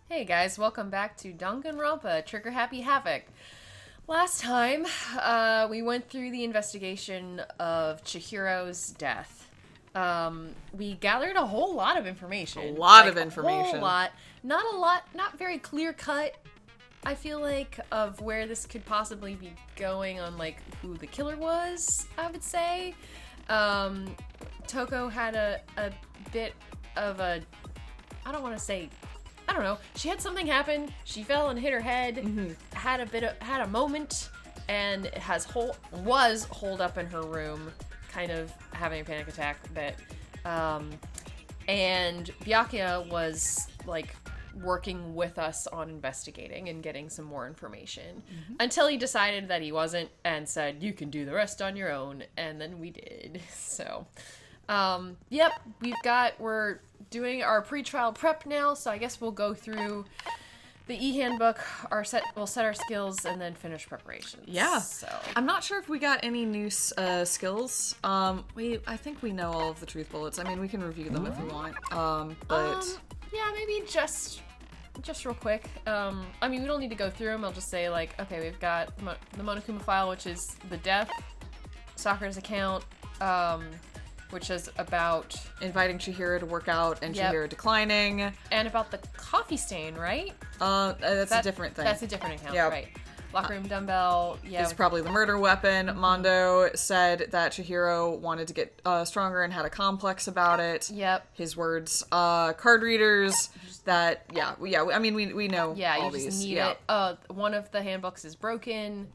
Hey guys, welcome back to Danganronpa, Trigger Happy Havoc. Last time, we went through the investigation of Chihiro's death. We gathered a whole lot of information. A lot of information. A whole lot. Not very clear cut, I feel like, of where this could possibly be going on, like, who the killer was, I would say. Toko had a bit of a, I don't know. She had something happen. She fell and hit her head. Had a moment, and was holed up in her room, kind of having a panic attack a bit. And Byakuya was like working with us on investigating and getting some more information until he decided that he wasn't and said, "You can do the rest on your own," and then we did. So, yep, we're doing our pre-trial prep now, so I guess we'll go through the e-handbook, we'll set our skills, and then finish preparations. Yeah. So I'm not sure if we got any new skills. I think we know all of the truth bullets. I mean, we can review them if we want. Yeah, maybe just real quick. I mean, we don't need to go through them. I'll just say, like, okay, we've got the Monokuma file, which is the death, Sakura's account, which is about inviting Chihiro to work out and Chihiro declining. And about the coffee stain, right? That's a different thing. That's a different account, right. Locker room dumbbell, Is probably the murder weapon. Mondo said that Chihiro wanted to get stronger and had a complex about it. Yep. His words. Card readers, that, I mean, we know all these. You just need it. One of the handbooks is broken.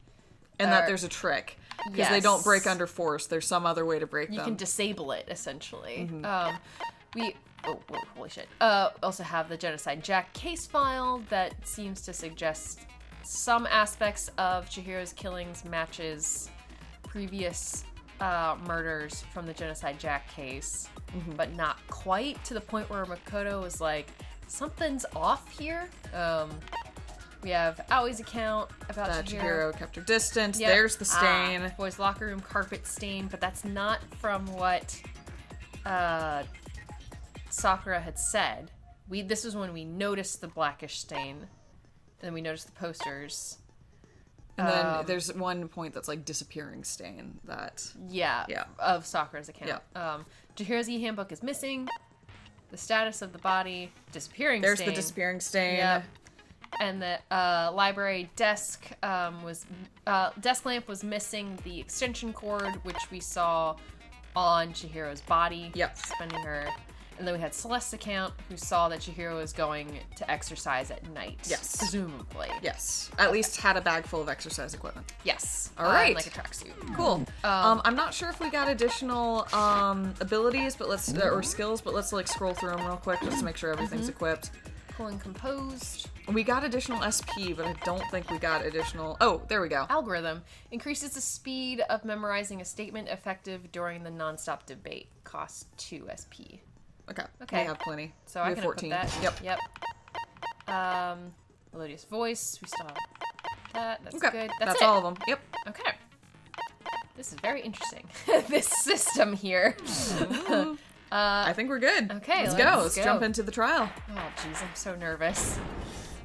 And that there's a trick. Because they don't break under force. There's some other way to break them. You can disable it, essentially. Holy shit. Also have the Genocide Jack case file that seems to suggest some aspects of Chihiro's killings matches previous murders from the Genocide Jack case, but not quite to the point where Makoto was like, something's off here. We have Aoi's account about that Chihiro. Chihiro kept her distance. Yep. There's the stain. Boys' locker room carpet stain, but that's not from what Sakura had said. This was when we noticed the blackish stain. And then we noticed the posters. And then there's one point that's like disappearing stain that... Yeah. Of Sakura's account. Yeah. Chihiro's e-handbook is missing. The status of the body, disappearing There's stain. the disappearing stain. Yep. And the library desk desk lamp was missing the extension cord, which we saw on Chihiro's body. Yep. Suspending her. And then we had Celeste's account, who saw that Chihiro was going to exercise at night. Yes. Presumably. Yes. At least had a bag full of exercise equipment. Yes. All right. Like a tracksuit. Cool. I'm not sure if we got additional abilities, but or skills, but let's like scroll through them real quick just to make sure everything's equipped. Cool and composed. We got additional SP, but I don't think we got additional... Oh, there we go. Algorithm. Increases the speed of memorizing a statement effective during the non-stop debate. Costs 2 SP. Okay. We have plenty. So we I have can 14. Put that. Yep. Melodious voice. We still have that. That's okay. good. That's it. all of them. Yep. Okay. This is very interesting. This system here. I think we're good. Okay, let's go. Let's jump into the trial. Oh, jeez, I'm so nervous.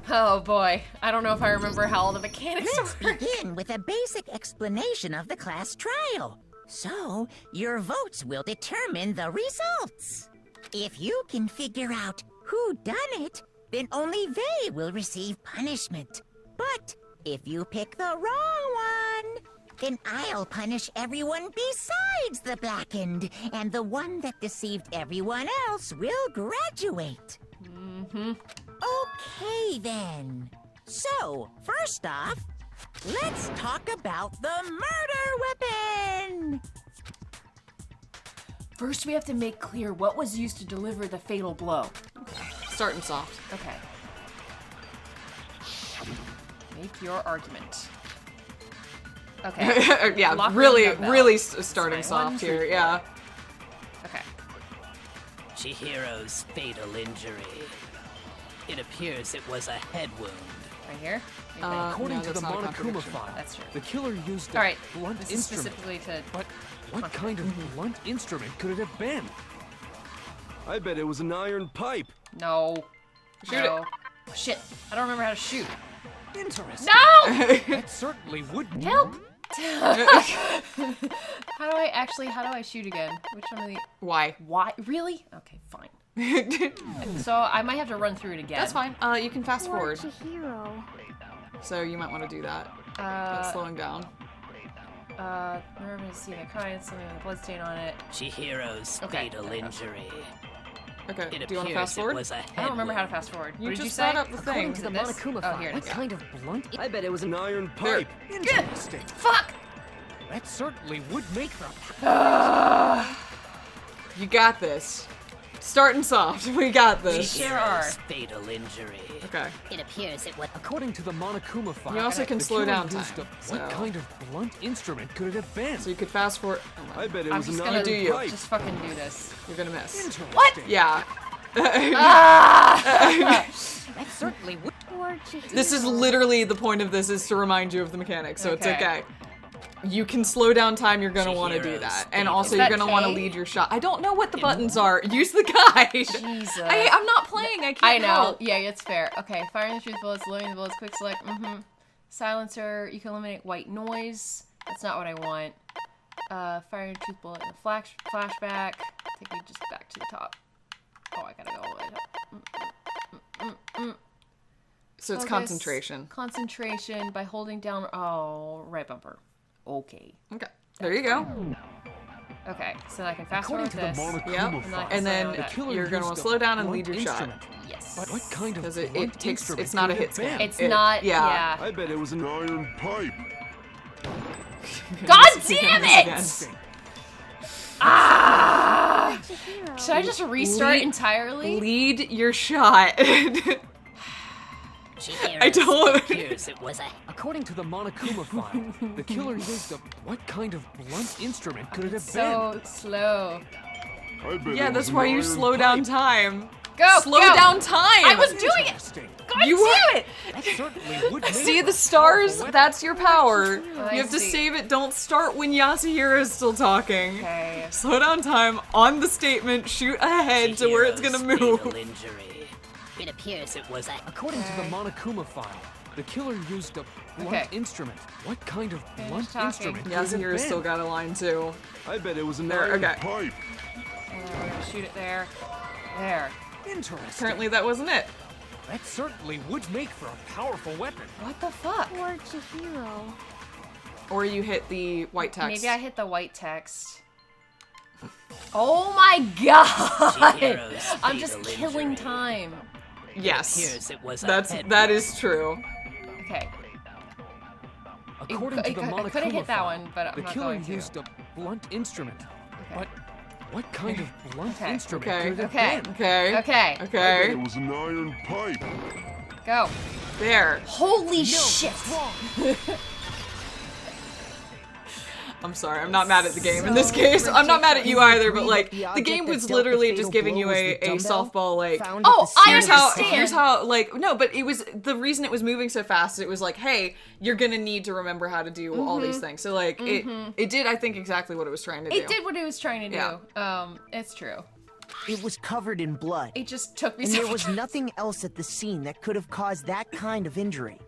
Oh, boy. I don't know if I remember how all the mechanics Let's work. begin with a basic explanation of the class trial. So, your votes will determine the results. If you can figure out who done it, then only they will receive punishment. But if you pick the wrong one, then I'll punish everyone besides the blackened, and the one that deceived everyone else will graduate. Okay, then. So, first off, let's talk about the murder weapon! First, we have to make clear what was used to deliver the fatal blow. Starting soft. Okay. Make your argument. Okay. Yeah, Locker really starting soft here. Yeah. Okay. Chihiro's fatal injury. It appears it was a head wound. Right here? According no, to the that's not a Monokuma contradiction. file, That's true. the killer used a All right. blunt This is instrument. specifically to... But what kind of blunt instrument could it have been? I bet it was an iron pipe. No. Shoot no. it. Shit, I don't remember how to shoot. Interesting. No! That certainly would Help! How do I shoot again? Which one of the... Why? Why? Really? Okay, fine. So I might have to run through it again. That's fine. You can fast forward. Hero. So you might want to do that. That's slowing down. Remember to see the kind, something with a bloodstain on it. Chihiro's fatal injury. Okay, It do you want to appears fast forward? it was a I don't remember how to headwind. fast forward. You What did just you say? brought up the According thing. to the This? Monokuma Oh, file, here it what is. kind of blunt? I bet it was an iron There. pipe. Interesting. Fuck! That certainly would make for a You got this. Starting soft. We got this. Sure are. Chihiro's fatal injury. Okay. It appears it was. According to the Monokuma file, You also can the slow killer down used time, a- so- What kind of blunt instrument could it have been? So you could fast forward. I bet it I'm was just an gonna iron do you. pipe. Just fucking do this. You're gonna miss. Interesting. What? Yeah. That certainly would. Poor Chihiro. This is literally the point of this, is to remind you of the mechanics, so it's Okay. okay. You can slow down time, you're gonna want to do Chihiro's that. And fatal also Is you're that gonna want to K? lead your shot. I don't know what the buttons are. Use the guide. Jesus. I'm not playing, I can't I know. help. Yeah, it's fair. Okay, firing the truth bullets, loading the bullets, quick select. Silencer. You can eliminate white noise. That's not what I want. Firing the truth bullet in the flashback. Take me just back to the top. Oh, I gotta go all the way up. So it's Focus. concentration. Concentration by holding down. Oh, right bumper. Okay. Okay. There you go. Okay, so I can fast According forward to the this. Monokuma Yep. file, And then The killer you're gonna used want to a slow down and blunt lead your shot. instrument. Yes. What kind of Because it blunt takes, instrument it's not a could hit it have scan. been? It's not. yeah. Yeah. I bet it was an iron pipe. God You're gonna damn miss it! again. Ah! Chihiro. Should I just restart Lead- entirely? Lead your shot. Chihiro's I don't- appears it was a. According to the Monokuma file, the killer used a... What kind of blunt instrument could it have So slow. Yeah, that's why you slow down time. Go! Slow go. down time! I was doing it! Interesting. God You damn it! That certainly would make See for the a stars? powerful That's your power. I You have to see. save it. Don't start when Yasuhiro is still talking. Okay. Slow down time on the statement. Shoot ahead to where it's gonna Chihiro's move. fatal injury. It appears it was a. According to the Monokuma file, the killer used a blunt Okay. instrument. What kind of Finish blunt talking. instrument could it have Yasuhiro's still been? got a line too. I bet it was an There, iron okay. pipe. We're gonna shoot it there. There. Interesting. Apparently that wasn't it. That certainly would make for a powerful weapon. What the fuck? Poor Chihiro. Or you hit the white text. Maybe I hit the white text. Oh my god! Chihiro's I'm just fatal killing injury. time. Yes. Appears it was a That headwind. is true. Okay. According to the I Monokuma could've hit that file, one, but I'm the not killer going to. used a blunt instrument. But what kind of blunt Okay. instrument Okay. could it have Okay. been? Okay. Okay. Okay. was an iron pipe. Go. There. Holy shit! I'm sorry, I'm not mad at the game in this case. I'm not mad at you either, but like The the game object was that dealt the literally fatal just giving you blow was a the dumbbell softball like found at Oh, the scene I here's of the how understand. here's how like no, but it was the reason it was moving so fast. It was like, hey, you're gonna need to remember how to do all these things. So like it did I think exactly what it was trying to do. It did what it was trying to do. Yeah. It's true. It was covered in blood. It just took me And so there was nothing else at the scene that could have caused that kind of injury.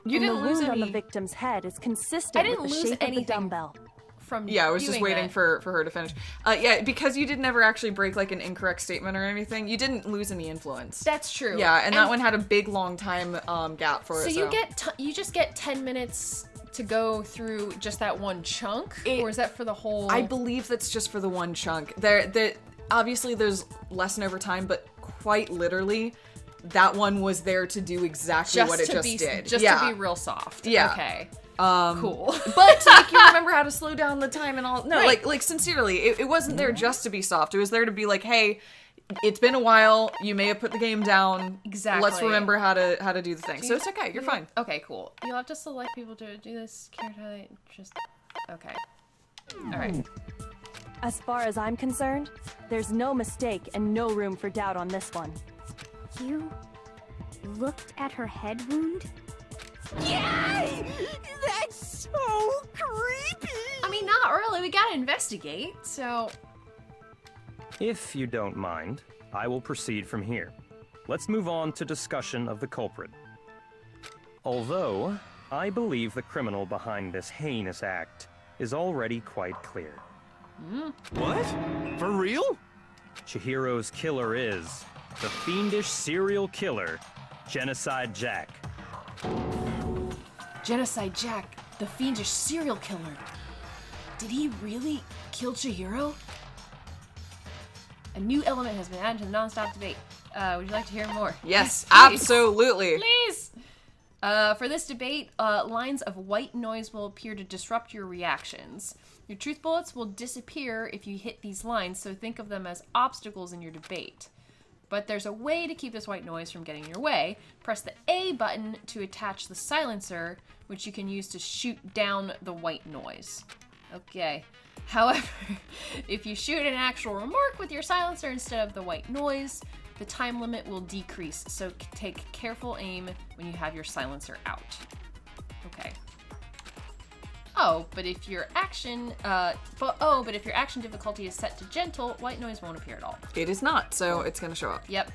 You didn't the lose wound on the any. victim's head is consistent I didn't with the lose shape of the anything. dumbbell. from Yeah, I was just doing waiting that. for her to finish. Yeah, because you did never actually break like an incorrect statement or anything. You didn't lose any influence. That's true. Yeah, and that one had a big long time gap for So it. you get you just get 10 minutes to go through just that one chunk, or is that for the whole? I believe that's just for the one chunk. There, obviously there's lesson over time, but quite literally, that one was there to do exactly what it to just be, did. Just yeah. to be real soft. Yeah. Okay. Cool. Cool. But to make you remember how to slow down the time and all. No, Right. like sincerely, it wasn't there just to be soft. It was there to be like, hey, it's been a while. You may have put the game down. Exactly. Let's remember how to do the thing. So it's okay. You're fine. Okay, cool. You'll have to select people to do this. Character just okay. All right. As far as I'm concerned, there's no mistake and no room for doubt on this one. You looked at her head wound? Yay! That's so creepy! I mean, not really. We gotta investigate. So If you don't mind, I will proceed from here. let's move on to discussion of the culprit. Although, I believe the criminal behind this heinous act is already quite clear. What? For real? Chihiro's killer is the fiendish serial killer, Genocide Jack. Genocide Jack, the fiendish serial killer. Did he really kill Chihiro? A new element has been added to the non-stop debate. Would you like to hear more? Yes, Please. absolutely. Please! For this debate, lines of white noise will appear to disrupt your reactions. Your truth bullets will disappear if you hit these lines, so think of them as obstacles in your debate. But there's a way to keep this white noise from getting in your way. Press the A button to attach the silencer, which you can use to shoot down the white noise. Okay. However, if you shoot an actual remark with your silencer instead of the white noise, the time limit will decrease, so take careful aim when you have your silencer out. Okay. But if your action difficulty is set to gentle, white noise won't appear at all. It is not, so it's gonna show up. Yep.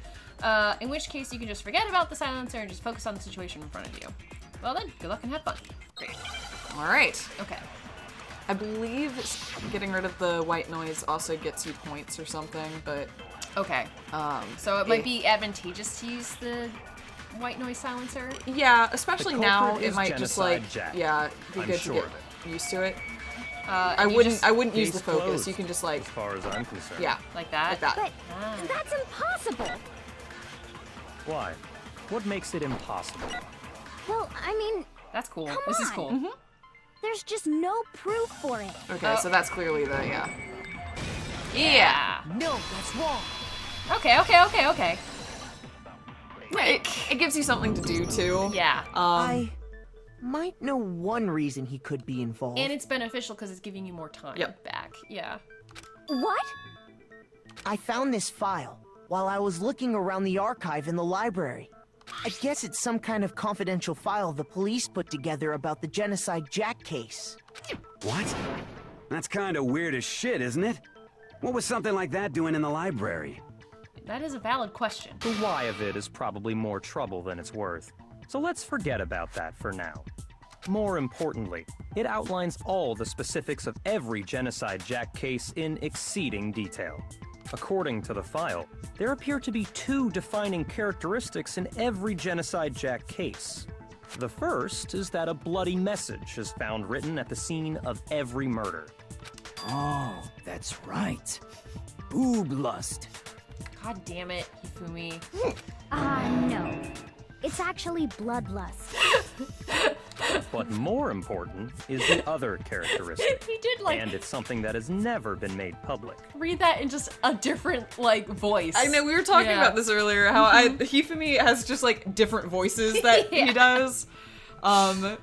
In which case you can just forget about the silencer and just focus on the situation in front of you. Well then, good luck and have fun. Great. All right. Okay. I believe getting rid of the white noise also gets you points or something, but Okay. So it might be advantageous to use the white noise silencer. Yeah, especially now culprit it is might just Genocide like Jack. be I'm good sure. to get used to it. And I you wouldn't just- use the Case focus. closed, You can just like as far as I'm concerned. yeah, like that. like that. But that's impossible. Why? What makes it impossible? Well, I mean, That's cool. Come This is on. cool. there's just no proof for it. Okay, so that's clearly the Yeah. No, that's wrong. Okay. It gives you something to do too. Yeah. I might know one reason he could be involved. And it's beneficial because it's giving you more time Yep. back. Yeah. What? I found this file while I was looking around the archive in the library. I guess it's some kind of confidential file the police put together about the Genocide Jack case. What? That's kind of weird as shit, isn't it? What was something like that doing in the library? That is a valid question. The why of it is probably more trouble than it's worth. So let's forget about that for now. More importantly, it outlines all the specifics of every Genocide Jack case in exceeding detail. According to the file, there appear to be two defining characteristics in every Genocide Jack case. The first is that a bloody message is found written at the scene of every murder. Oh, that's right. Boob lust. God damn it, Hifumi. No. It's actually bloodlust. But more important is the other characteristic. He did like And it's something that has never been made public. read that in just a different like voice. I know we were talking about this earlier. How Hifumi has just like different voices that he does, and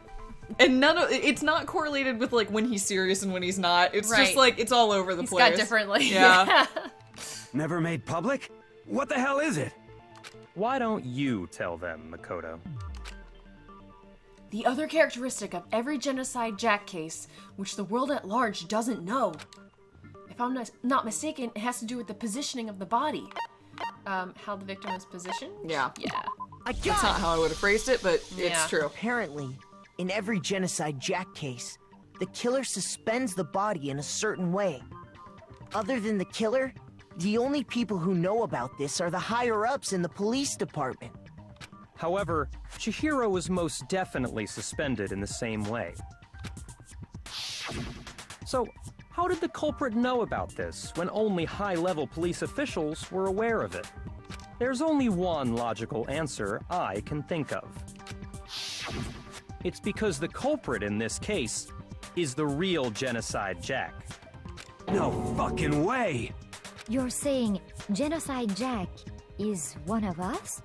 it's not correlated with like when he's serious and when he's not. It's Right. just like it's all over the He's place. got different like Yeah. Never made public? What the hell is it? Why don't you tell them, Makoto? The other characteristic of every Genocide Jack case, which the world at large doesn't know. If I'm not mistaken, it has to do with the positioning of the body. How the victim is positioned? Yeah. Yeah. That's not how I would have phrased it, but Yeah. it's true. Apparently, in every Genocide Jack case, the killer suspends the body in a certain way. Other than the killer, the only people who know about this are the higher-ups in the police department. However, Chihiro was most definitely suspended in the same way. So, how did the culprit know about this when only high-level police officials were aware of it? There's only one logical answer I can think of. It's because the culprit in this case is the real Genocide Jack. No fucking way! You're saying Genocide Jack is one of us?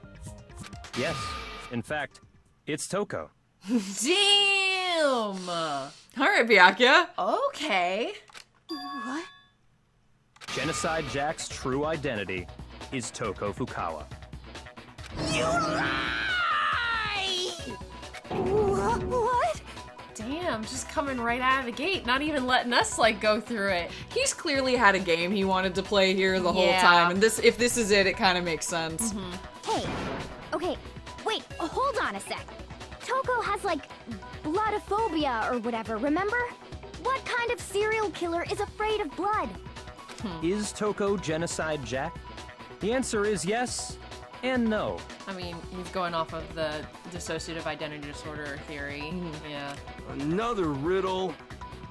Yes, in fact, it's Toko. Damn! All right, Byakuya. Okay. What? Genocide Jack's true identity is Toko Fukawa. What? Damn, just coming right out of the gate, not even letting us like go through it. He's clearly had a game he wanted to play here the whole Yeah. time, and if this is it, it kind of makes sense. Hey, hold on a sec. Toko has, like, bloodophobia or whatever, remember? What kind of serial killer is afraid of blood? Is Toko Genocide Jack? The answer is yes and no. I mean, he's going off of the dissociative identity disorder theory. Yeah. Another riddle?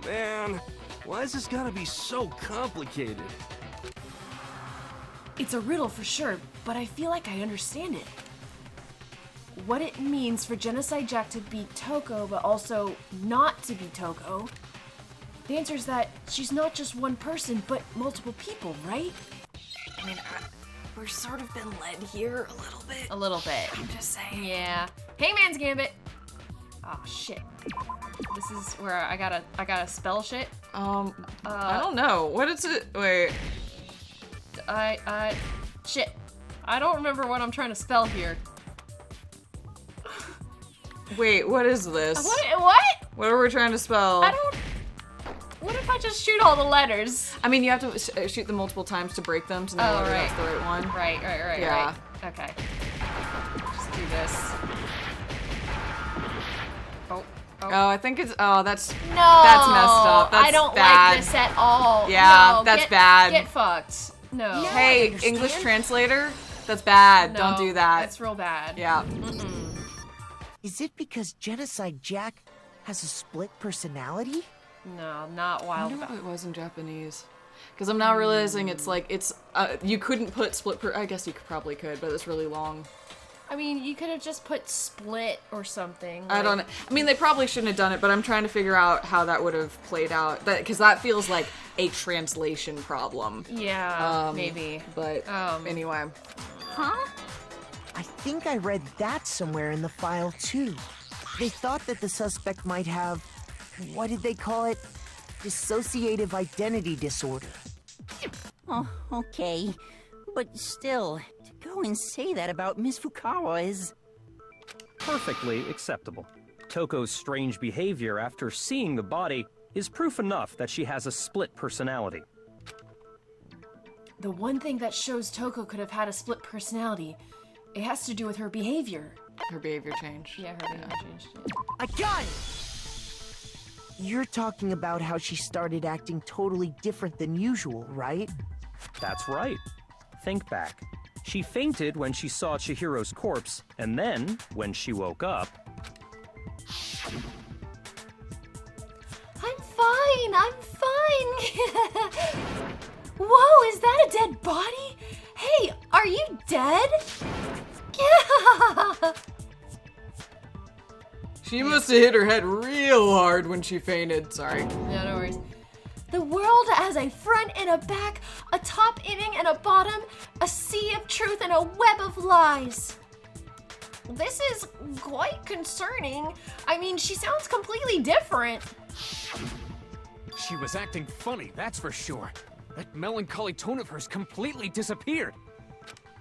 Man, why's this gotta be so complicated? It's a riddle for sure, but I feel like I understand it. What it means for Genocide Jack to be Toko, but also not to be Toko. The answer is that she's not just one person, but multiple people, right? I mean, we're sort of been led here a little bit. A little bit. I'm just saying. Yeah. Hangman's Gambit! Oh, shit. This is where I gotta spell shit. I don't know. What is it? Wait. Shit. I don't remember what I'm trying to spell here. Wait, what is this? What? What are we trying to spell? What if I just shoot all the letters? I mean, you have to shoot them multiple times to break them to know whether that's the right one. Right. Yeah. Okay. Just do this. Oh, I think it's. Oh, that's. No! That's messed up. That's I don't bad. like this at all. Yeah, no, that's bad. Get fucked. No. Hey, English translator? That's bad. No, Don't do that. That's real bad. Yeah. Is it because Genocide Jack has a split personality? No, not I wild wonder about what it was in Japanese. Because I'm now realizing it's like, it's, you couldn't put I guess you probably could, but it's really long. I mean, you could have just put split or something. I don't know. I mean, they probably shouldn't have done it, but I'm trying to figure out how that would have played out. Because that feels like a translation problem. Yeah, maybe. But anyway. Huh? I think I read that somewhere in the file, too. They thought that the suspect might have, what did they call it? Dissociative identity disorder. Oh, okay. But still, to go and say that about Miss Fukawa is... Perfectly acceptable. Toko's strange behavior after seeing the body is proof enough that she has a split personality. The one thing that shows Toko could have had a split personality, it has to do with her behavior. Her behavior changed. Yeah, her behavior changed. I got it! You're talking about how she started acting totally different than usual, right? That's right. Think back. She fainted when she saw Chihiro's corpse, and then, when she woke up... I'm fine! Whoa, is that a dead body? Hey, are you dead? Yeah! She must have hit her head real hard when she fainted. Sorry. Yeah, no worries. The world has a front and a back, a top inning and a bottom, a sea of truth and a web of lies. This is quite concerning. I mean, she sounds completely different. She was acting funny, that's for sure. That melancholy tone of hers completely disappeared.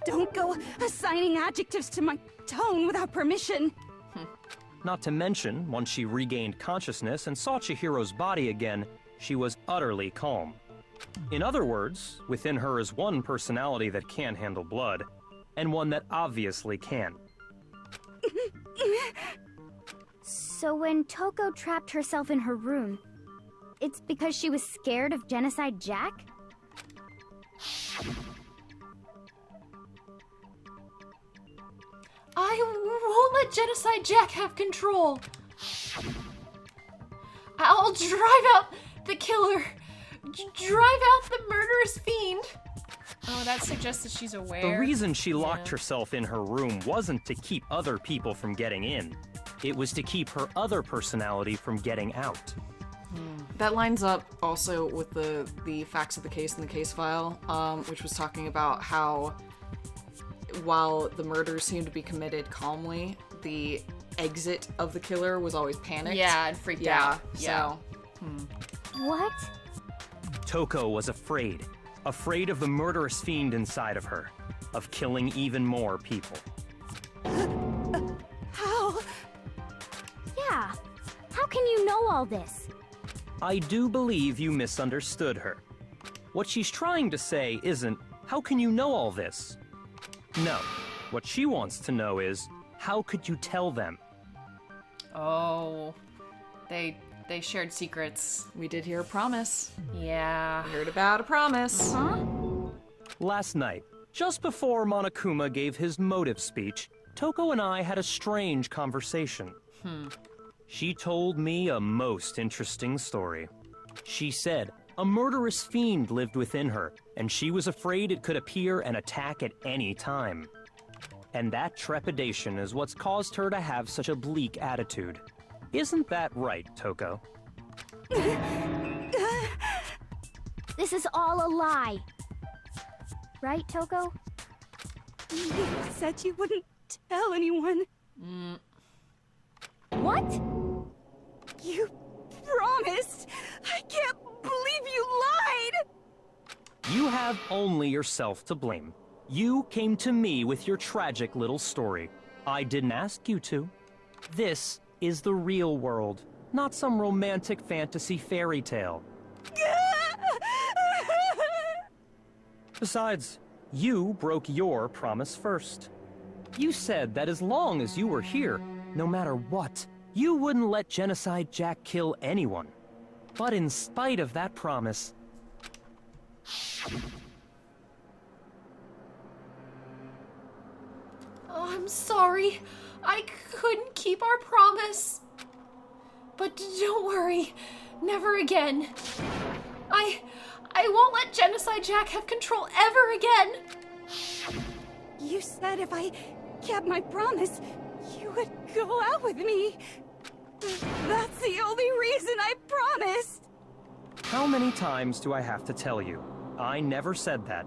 Don't go assigning adjectives to my tone without permission. Not to mention, once she regained consciousness and saw Chihiro's body again, she was utterly calm. In other words, within her is one personality that can't handle blood, and one that obviously can. So when Toko trapped herself in her room, it's because she was scared of Genocide Jack? I won't let Genocide Jack have control. I'll drive out the killer. Drive out the murderous fiend. Oh, that suggests that she's aware. The reason she locked herself in her room wasn't to keep other people from getting in. It was to keep her other personality from getting out. That lines up also with the facts of the case in the case file, which was talking about how while the murders seemed to be committed calmly, the exit of the killer was always panicked. Yeah, and freaked out. Yeah. What? Toko was afraid. Afraid of the murderous fiend inside of her. Of killing even more people. How? Yeah. How can you know all this? I do believe you misunderstood her. What she's trying to say isn't, how can you know all this? No. What she wants to know is, How could you tell them? Oh, they shared secrets. We did hear a promise. Yeah. We heard about a promise. Last night, just before Monokuma gave his motive speech, Toko and I had a strange conversation. She told me a most interesting story. She said a murderous fiend lived within her, and she was afraid it could appear and attack at any time. And that trepidation is what's caused her to have such a bleak attitude. Isn't that right, Toko? This is all a lie. Right, Toko? You said you wouldn't tell anyone. What? You promised. I can't believe you lied. You have only yourself to blame. You came to me with your tragic little story. I didn't ask you to. This is the real world, not some romantic fantasy fairy tale. Besides, you broke your promise first. You said that as long as you were here, no matter what, you wouldn't let Genocide Jack kill anyone. But in spite of that promise... Oh, I'm sorry. I couldn't keep our promise. But don't worry. Never again. I won't let Genocide Jack have control ever again. You said if I kept my promise, you would go out with me. That's the only reason I promised. How many times do I have to tell you? I never said that.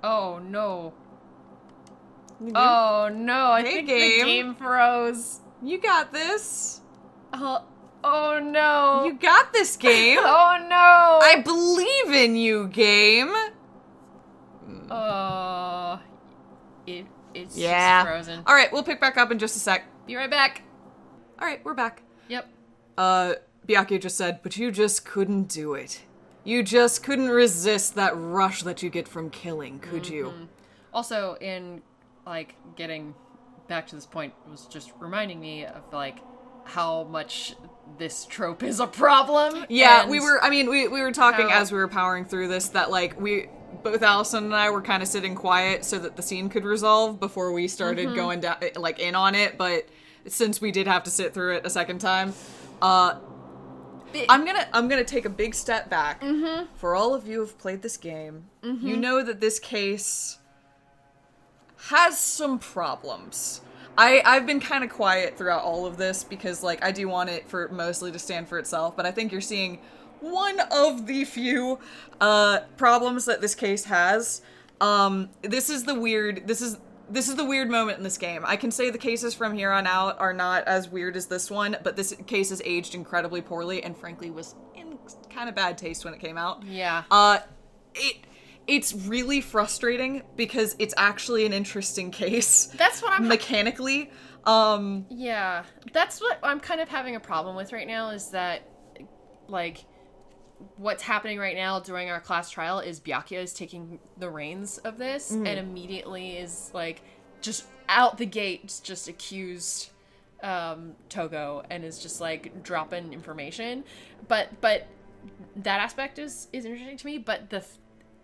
Oh no. Oh no, I think the game froze. You got this. Oh no. You got this, game. Oh no. I believe in you, game. It's just frozen. All right, we'll pick back up in just a sec. Be right back. All right, we're back. Yep. Byakuya just said, but you just couldn't do it. You just couldn't resist that rush that you get from killing, could you? Also, in, like, getting back to this point, was just reminding me of, like, how much this trope is a problem. Yeah, and we were talking as we were powering through this that, like, both Allison and I were kind of sitting quiet so that the scene could resolve before we started going down, like, in on it, but since we did have to sit through it a second time, I'm gonna take a big step back. For all of you who've played this game, you know that this case has some problems. I've been kind of quiet throughout all of this because, like, I do want it for mostly to stand for itself, but I think you're seeing one of the few problems that this case has. This is the weird moment in this game. I can say the cases from here on out are not as weird as this one, but this case has aged incredibly poorly and frankly was in kind of bad taste when it came out. Yeah. It's really frustrating because it's actually an interesting case. That's what I'm... mechanically. Yeah. That's what I'm kind of having a problem with right now is that, like, what's happening right now during our class trial is Byakuya is taking the reins of this and immediately is, like, just out the gate just accused Togo and is just, like, dropping information. But that aspect is interesting to me, but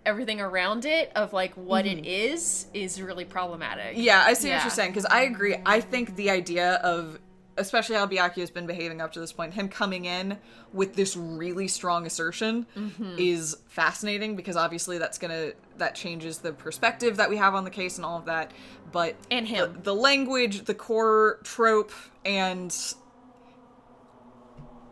everything around it of, like, what it is really problematic. Yeah, I see what you're saying, because I agree. I think the idea of, especially how Byakuya has been behaving up to this point, him coming in with this really strong assertion is fascinating, because obviously that changes the perspective that we have on the case and all of that, but and him. The language, the core trope, and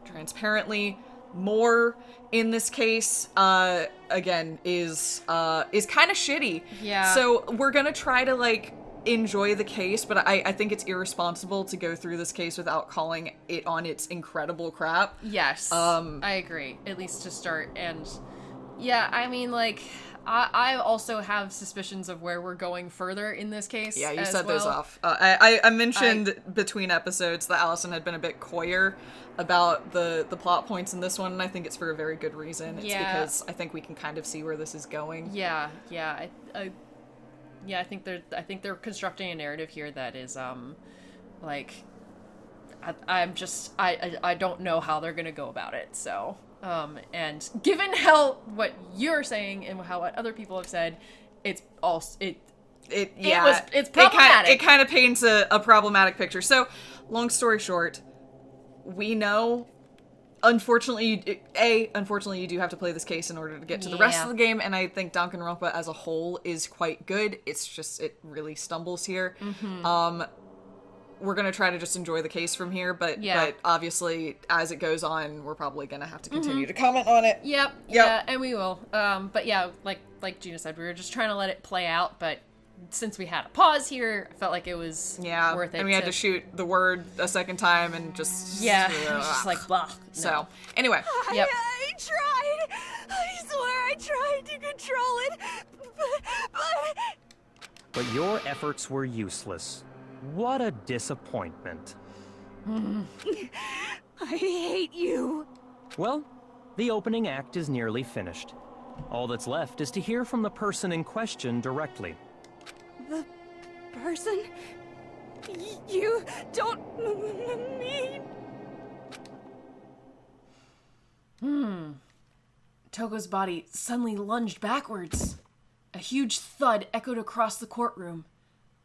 transparently more in this case, again, is kind of shitty. Yeah. So we're gonna try to, like, enjoy the case, but I think it's irresponsible to go through this case without calling it on its incredible crap. Yes. I agree. At least to start. And yeah, I mean, like, I also have suspicions of where we're going further in this case. Yeah, you set those off. I mentioned between episodes that Allison had been a bit coyer about the plot points in this one, and I think it's for a very good reason. It's because I think we can kind of see where this is going. Yeah. Yeah, I think they're constructing a narrative here that is like I don't know how they're gonna go about it. So and given what you're saying and what other people have said, it's problematic. It kind of paints a problematic picture. So, long story short, we know. Unfortunately, you do have to play this case in order to get to the rest of the game, and I think Danganronpa as a whole is quite good. It's just, it really stumbles here. Mm-hmm. We're going to try to just enjoy the case from here, but obviously, as it goes on, we're probably going to have to continue to comment on it. Yep. Yeah, and we will. But yeah, like Gina said, we were just trying to let it play out, but since we had a pause here, I felt like it was worth it. And we had to shoot the word a second time and just... Yeah, it was just like, blah. No. So, anyway. I tried. I swear I tried to control it, But your efforts were useless. What a disappointment. I hate you. Well, the opening act is nearly finished. All that's left is to hear from the person in question directly. The person? You don't mean... Togo's body suddenly lunged backwards. A huge thud echoed across the courtroom.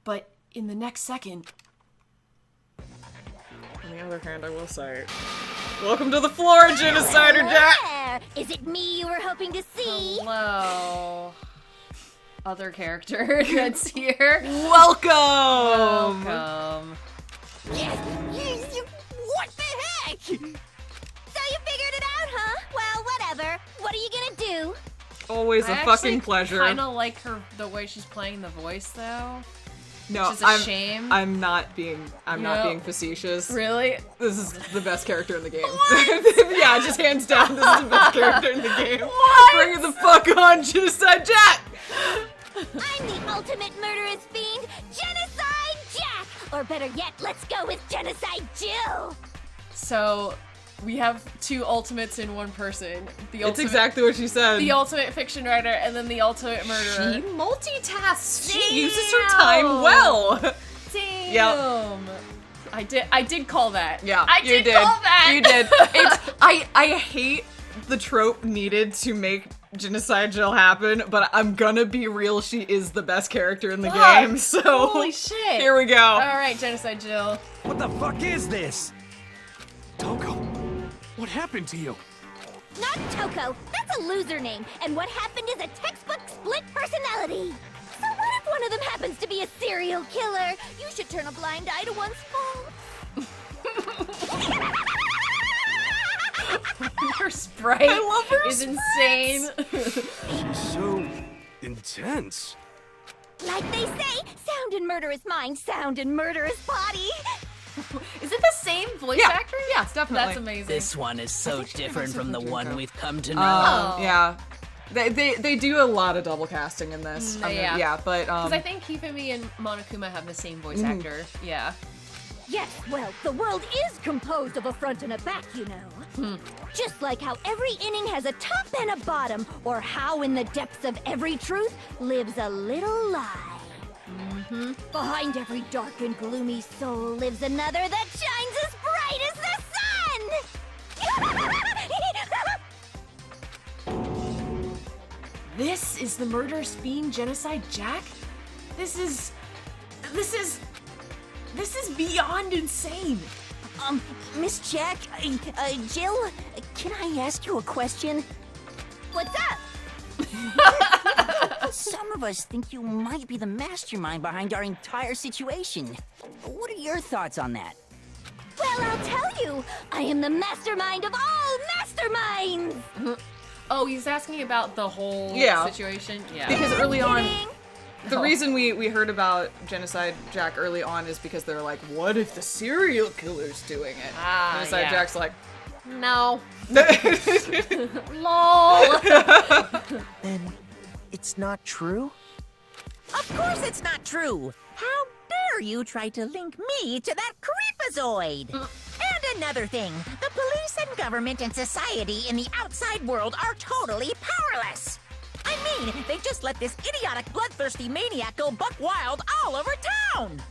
But in the next second... On the other hand, I will say... Welcome to the floor, Genocider Jack! Is it me you were hoping to see? Hello. Other character that's here. Welcome! What the heck? So you figured it out, huh? Well, whatever. What are you gonna do? Always a fucking pleasure. I kind of like the way she's playing the voice, though. No, which is a shame. I'm not being facetious. Really? This is the best character in the game. Yeah, just hands down, this is the best character in the game. What? Bring it the fuck on, Genocide Jack! I'm the ultimate murderous fiend, Genocide Jack! Or better yet, let's go with Genocide Jill! So, we have two ultimates in one person. It's exactly what she said. The ultimate fiction writer and then the ultimate murderer. She multitasks. She uses her time well. Damn. Yep. I did call that. Yeah, you did. Call that. You did. I hate the trope needed to make Genocide Jill happen, but I'm gonna be real, she is the best character in the game, so... Holy shit. Here we go. Alright, Genocide Jill. What the fuck is this? Togo, what happened to you? Not Toko. That's a loser name. And what happened is a textbook split personality. So what if one of them happens to be a serial killer? You should turn a blind eye to one's faults. Her sprite I love her is insane. She's so intense. Like they say, sound in murderous mind, sound in murderous body. Is it the same voice actor? Yeah, it's definitely. That's amazing. This one is so different from the one we've come to know. Oh. Yeah. They do a lot of double casting in this. But because I think Hifumi and Monokuma have the same voice actor. Yeah. Yes, well, the world is composed of a front and a back, you know. Just like how every inning has a top and a bottom, or how in the depths of every truth lives a little lie. Behind every dark and gloomy soul lives another that shines as bright as the sun! This is the murderous fiend Genocide Jack? This is beyond insane. Miss Jack, Jill, can I ask you a question? What's up? Some of us think you might be the mastermind behind our entire situation. What are your thoughts on that? Well, I'll tell you. I am the mastermind of all masterminds. Oh, he's asking about the whole situation? Yeah. Because early on, the reason we heard about Genocide Jack early on is because they're like, what if the serial killer's doing it? Genocide Jack's like, no. LOL. Then it's not true? Of course it's not true. How dare you try to link me to that creepazoid? And another thing, the police and government and society in the outside world are totally powerless. I mean? They just let this idiotic, bloodthirsty maniac go buck wild all over town!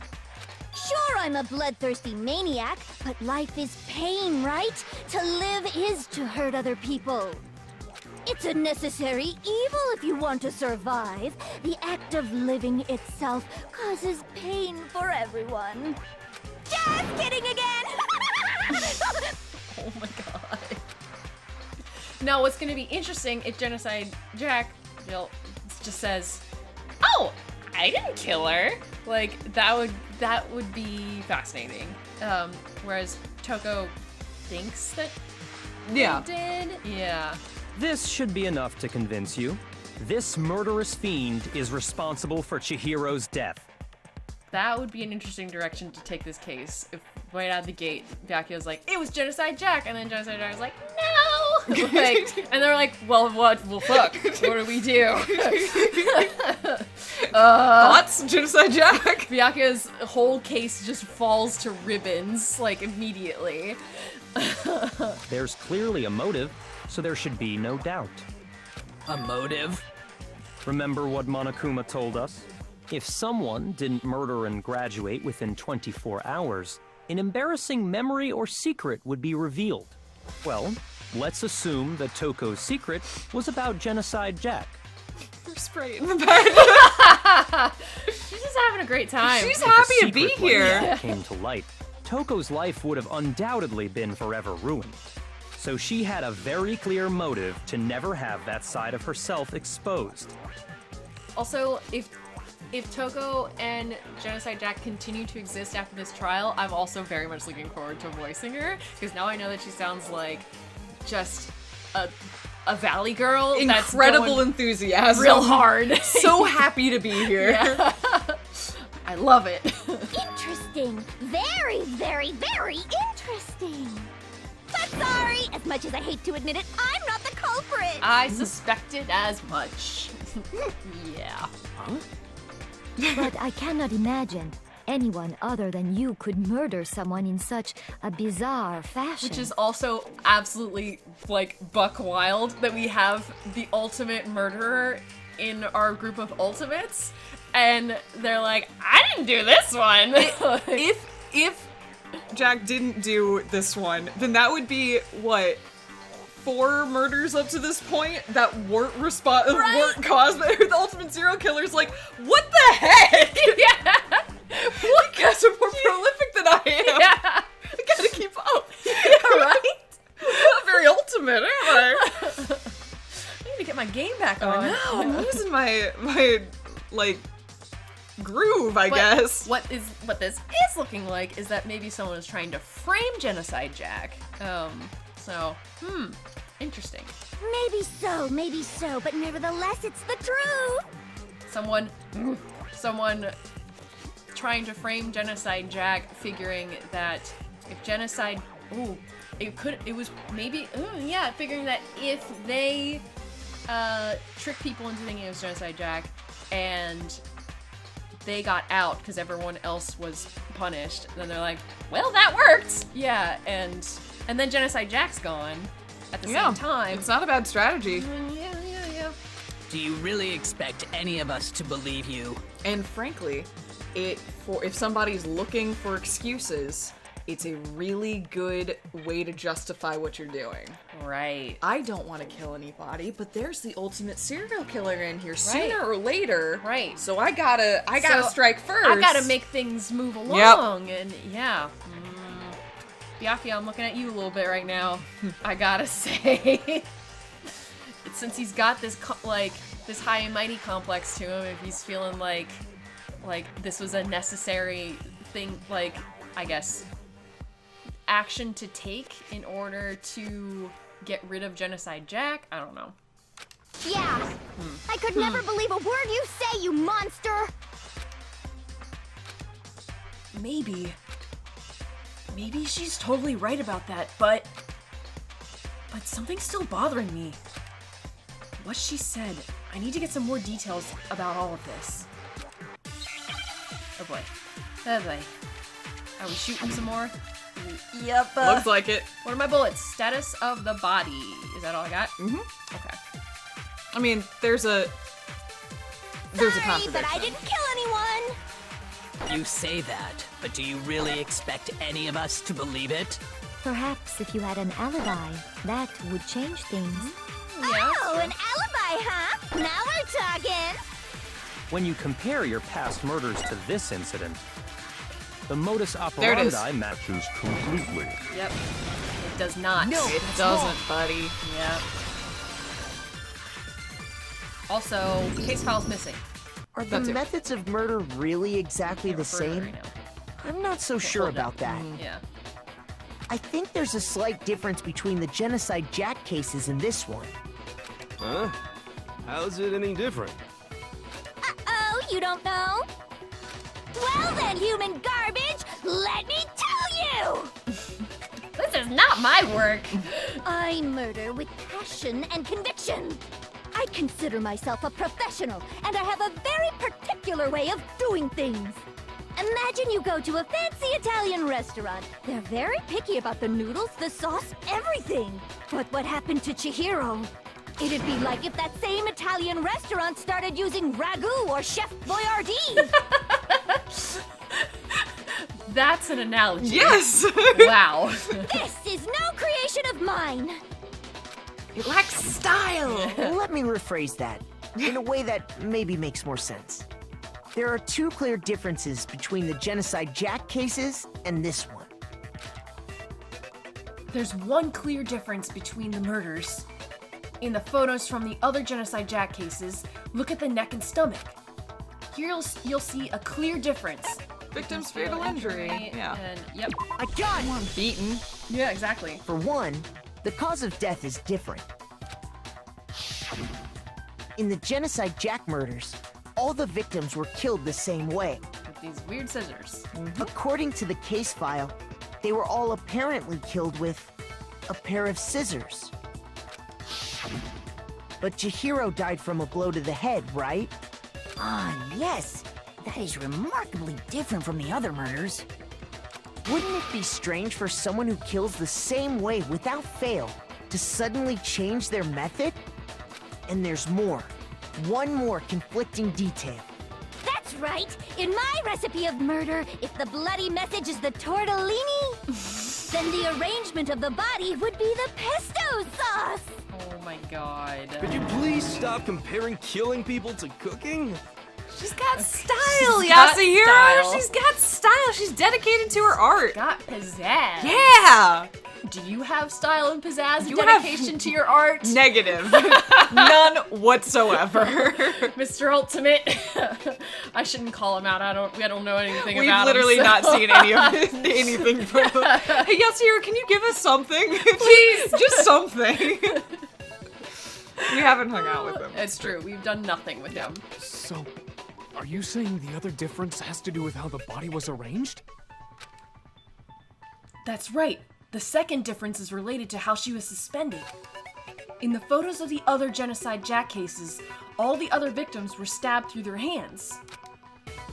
Sure, I'm a bloodthirsty maniac, but life is pain, right? To live is to hurt other people. It's a necessary evil if you want to survive. The act of living itself causes pain for everyone. Just kidding again! Oh my god. Now, what's going to be interesting if Genocide Jack just says, "Oh, I didn't kill her." Like, that would be fascinating. Whereas Toko thinks that he did. Yeah. This should be enough to convince you. This murderous fiend is responsible for Chihiro's death. That would be an interesting direction to take this case. If right out of the gate, Byakuya's like, "It was Genocide Jack," and then Genocide Jack was like, "No!" Like, and they're like, "Well, what? Well, fuck. What do we do?" Thoughts? Genocide Jack? Byakuya's whole case just falls to ribbons, like, immediately. There's clearly a motive, so there should be no doubt. A motive? Remember what Monokuma told us? If someone didn't murder and graduate within 24 hours, an embarrassing memory or secret would be revealed. Well, let's assume that Toko's secret was about Genocide Jack. Sprite in the bed. She's just having a great time. She's If a happy to secret be like here. that came to light, Toko's life would have undoubtedly been forever ruined. So she had a very clear motive to never have that side of herself exposed. Also, if Toko and Genocide Jack continue to exist after this trial, I'm also very much looking forward to voicing her, because now I know that she sounds like just a valley girl. Incredible enthusiasm. Real hard. So happy to be here. Yeah. I love it. Interesting. Very, very, very interesting. But sorry, as much as I hate to admit it, I'm not the culprit. I suspected as much. Yeah. Huh? But I cannot imagine anyone other than you could murder someone in such a bizarre fashion. Which is also absolutely, like, buck wild that we have the ultimate murderer in our group of ultimates, and they're like, "I didn't do this one." If Jack didn't do this one, then that would be, what, 4 murders up to this point that weren't weren't caused by the ultimate serial killer's like, what the heck? Yeah. You guys are more prolific than I am. Yeah. I gotta keep up. Yeah, right? Not very ultimate, am I? I need to get my game back on. I know, I'm losing my like, groove, I guess. What this is looking like is that maybe someone is trying to frame Genocide Jack. Interesting. Maybe so, but nevertheless, it's the truth. Someone trying to frame Genocide Jack, figuring that if Genocide, figuring that if they trick people into thinking it was Genocide Jack and they got out because everyone else was punished, then they're like, well, that worked. Yeah, and then Genocide Jack's gone at the same time. It's not a bad strategy. Yeah. Do you really expect any of us to believe you? And frankly, if somebody's looking for excuses, it's a really good way to justify what you're doing. Right. I don't want to kill anybody, but there's the ultimate serial killer in here sooner or later. Right. So I gotta strike first. I gotta make things move along. Yep. And yeah. Byakuya, I'm looking at you a little bit right now. I gotta say, since he's got this this high and mighty complex to him, if he's feeling like this was a necessary thing, like, I guess, action to take in order to get rid of Genocide Jack, I don't know. Yeah. I could never believe a word you say, you monster. Maybe she's totally right about that, but something's still bothering me. What she said, I need to get some more details about all of this. Oh boy. Are we shooting some more? Yep. Looks like it. What are my bullets? Status of the body. Is that all I got? Mm-hmm. Okay. I mean, there's a there's a Sorry, contradiction. but I didn't kill anyone. You say that, but do you really expect any of us to believe it? Perhaps if you had an alibi, that would change things. Oh, an alibi, huh? Now we're talking. When you compare your past murders to this incident, the modus There it is. operandi matches completely. Yep. It does not. No, it doesn't, buddy. Yep. Also, case file's missing. Are the methods of murder really exactly the same? Right now. I'm not so sure about that. Yeah. I think there's a slight difference between the Genocide Jack cases and this one. Huh? How's it any different? Uh-oh, you don't know? Well then, human garbage, let me tell you! This is not my work. I murder with passion and conviction. I consider myself a professional, and I have a very particular way of doing things. Imagine you go to a fancy Italian restaurant. They're very picky about the noodles, the sauce, everything. But what happened to Chihiro? It'd be like if that same Italian restaurant started using ragu or Chef Boyardee. That's an analogy. Yes! Wow. This is no creation of mine. It lacks style. Let me rephrase that in a way that maybe makes more sense. There are two clear differences between the Genocide Jack cases and this one. There's one clear difference between the murders. In the photos from the other Genocide Jack cases, look at the neck and stomach. Here you'll see a clear difference. Victim's fatal injury. Yeah. And, yep. I got one beaten. Yeah, exactly. For one, the cause of death is different. In the Genocide Jack murders, all the victims were killed the same way. With these weird scissors. According to the case file, they were all apparently killed with a pair of scissors. But Chihiro died from a blow to the head, right? Ah, yes. That is remarkably different from the other murders. Wouldn't it be strange for someone who kills the same way without fail to suddenly change their method? And there's more. One more conflicting detail. That's right. In my recipe of murder, if the bloody message is the tortellini, then the arrangement of the body would be the pesto sauce. Oh my god. Could you please stop comparing killing people to cooking? She's got style, She's got Yasuhiro. style. She's got style. She's dedicated to her art. Got pizzazz. Yeah. Do you have style and pizzazz and You dedication to your art? Negative. None whatsoever. Mr. Ultimate. I shouldn't call him out. I don't know anything We've about him. literally so. not seen anything from him. Hey, Yasuhiro, can you give us something? Please, just something. We haven't hung out with him. It's true. We've done nothing with him. So, are you saying the other difference has to do with how the body was arranged? That's right. The second difference is related to how she was suspended. In the photos of the other Genocide Jack cases, all the other victims were stabbed through their hands.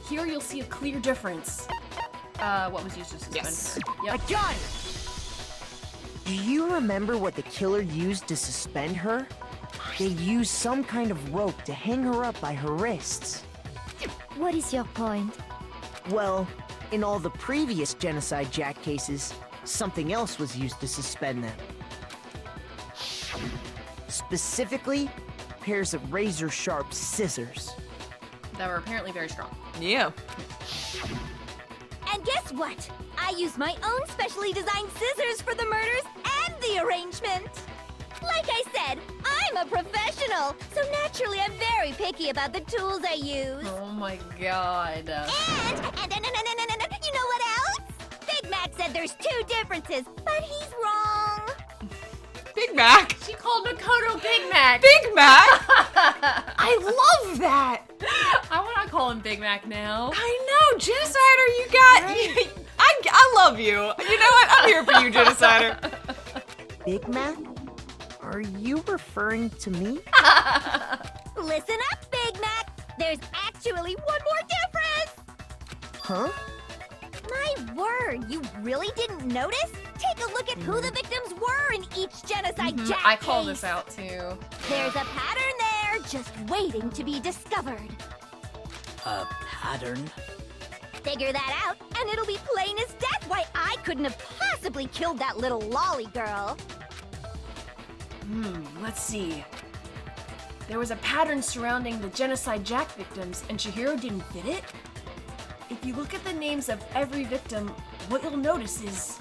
Here you'll see a clear difference. What was used to suspend her? Yep. I got it! Do you remember what the killer used to suspend her? They used some kind of rope to hang her up by her wrists. What is your point? Well, in all the previous Genocide Jack cases, something else was used to suspend them. Specifically, pairs of razor-sharp scissors. That were apparently very strong. Yeah. And guess what? I use my own specially designed scissors for the murders and the arrangement. Like I said, I'm a professional, so naturally I'm very picky about the tools I use. Oh my god. And you know what else? Big Mac said there's two differences, but he's wrong. Big Mac. She called Makoto Big Mac. Big Mac? I love that. I want to call him Big Mac now. I know, Genocider, you got... I love you. You know what? I'm here for you, Genocider. Big Mac? Are you referring to me? Listen up, Big Mac. There's actually one more difference. Huh? My word, you really didn't notice? Take a look at who the victims were in each Genocide Jack I call case. this out too. There's a pattern there, just waiting to be discovered. A pattern? Figure that out, and it'll be plain as death why I couldn't have possibly killed that little lolly girl. Let's see. There was a pattern surrounding the Genocide Jack victims, and Chihiro didn't fit it? If you look at the names of every victim, what you'll notice is...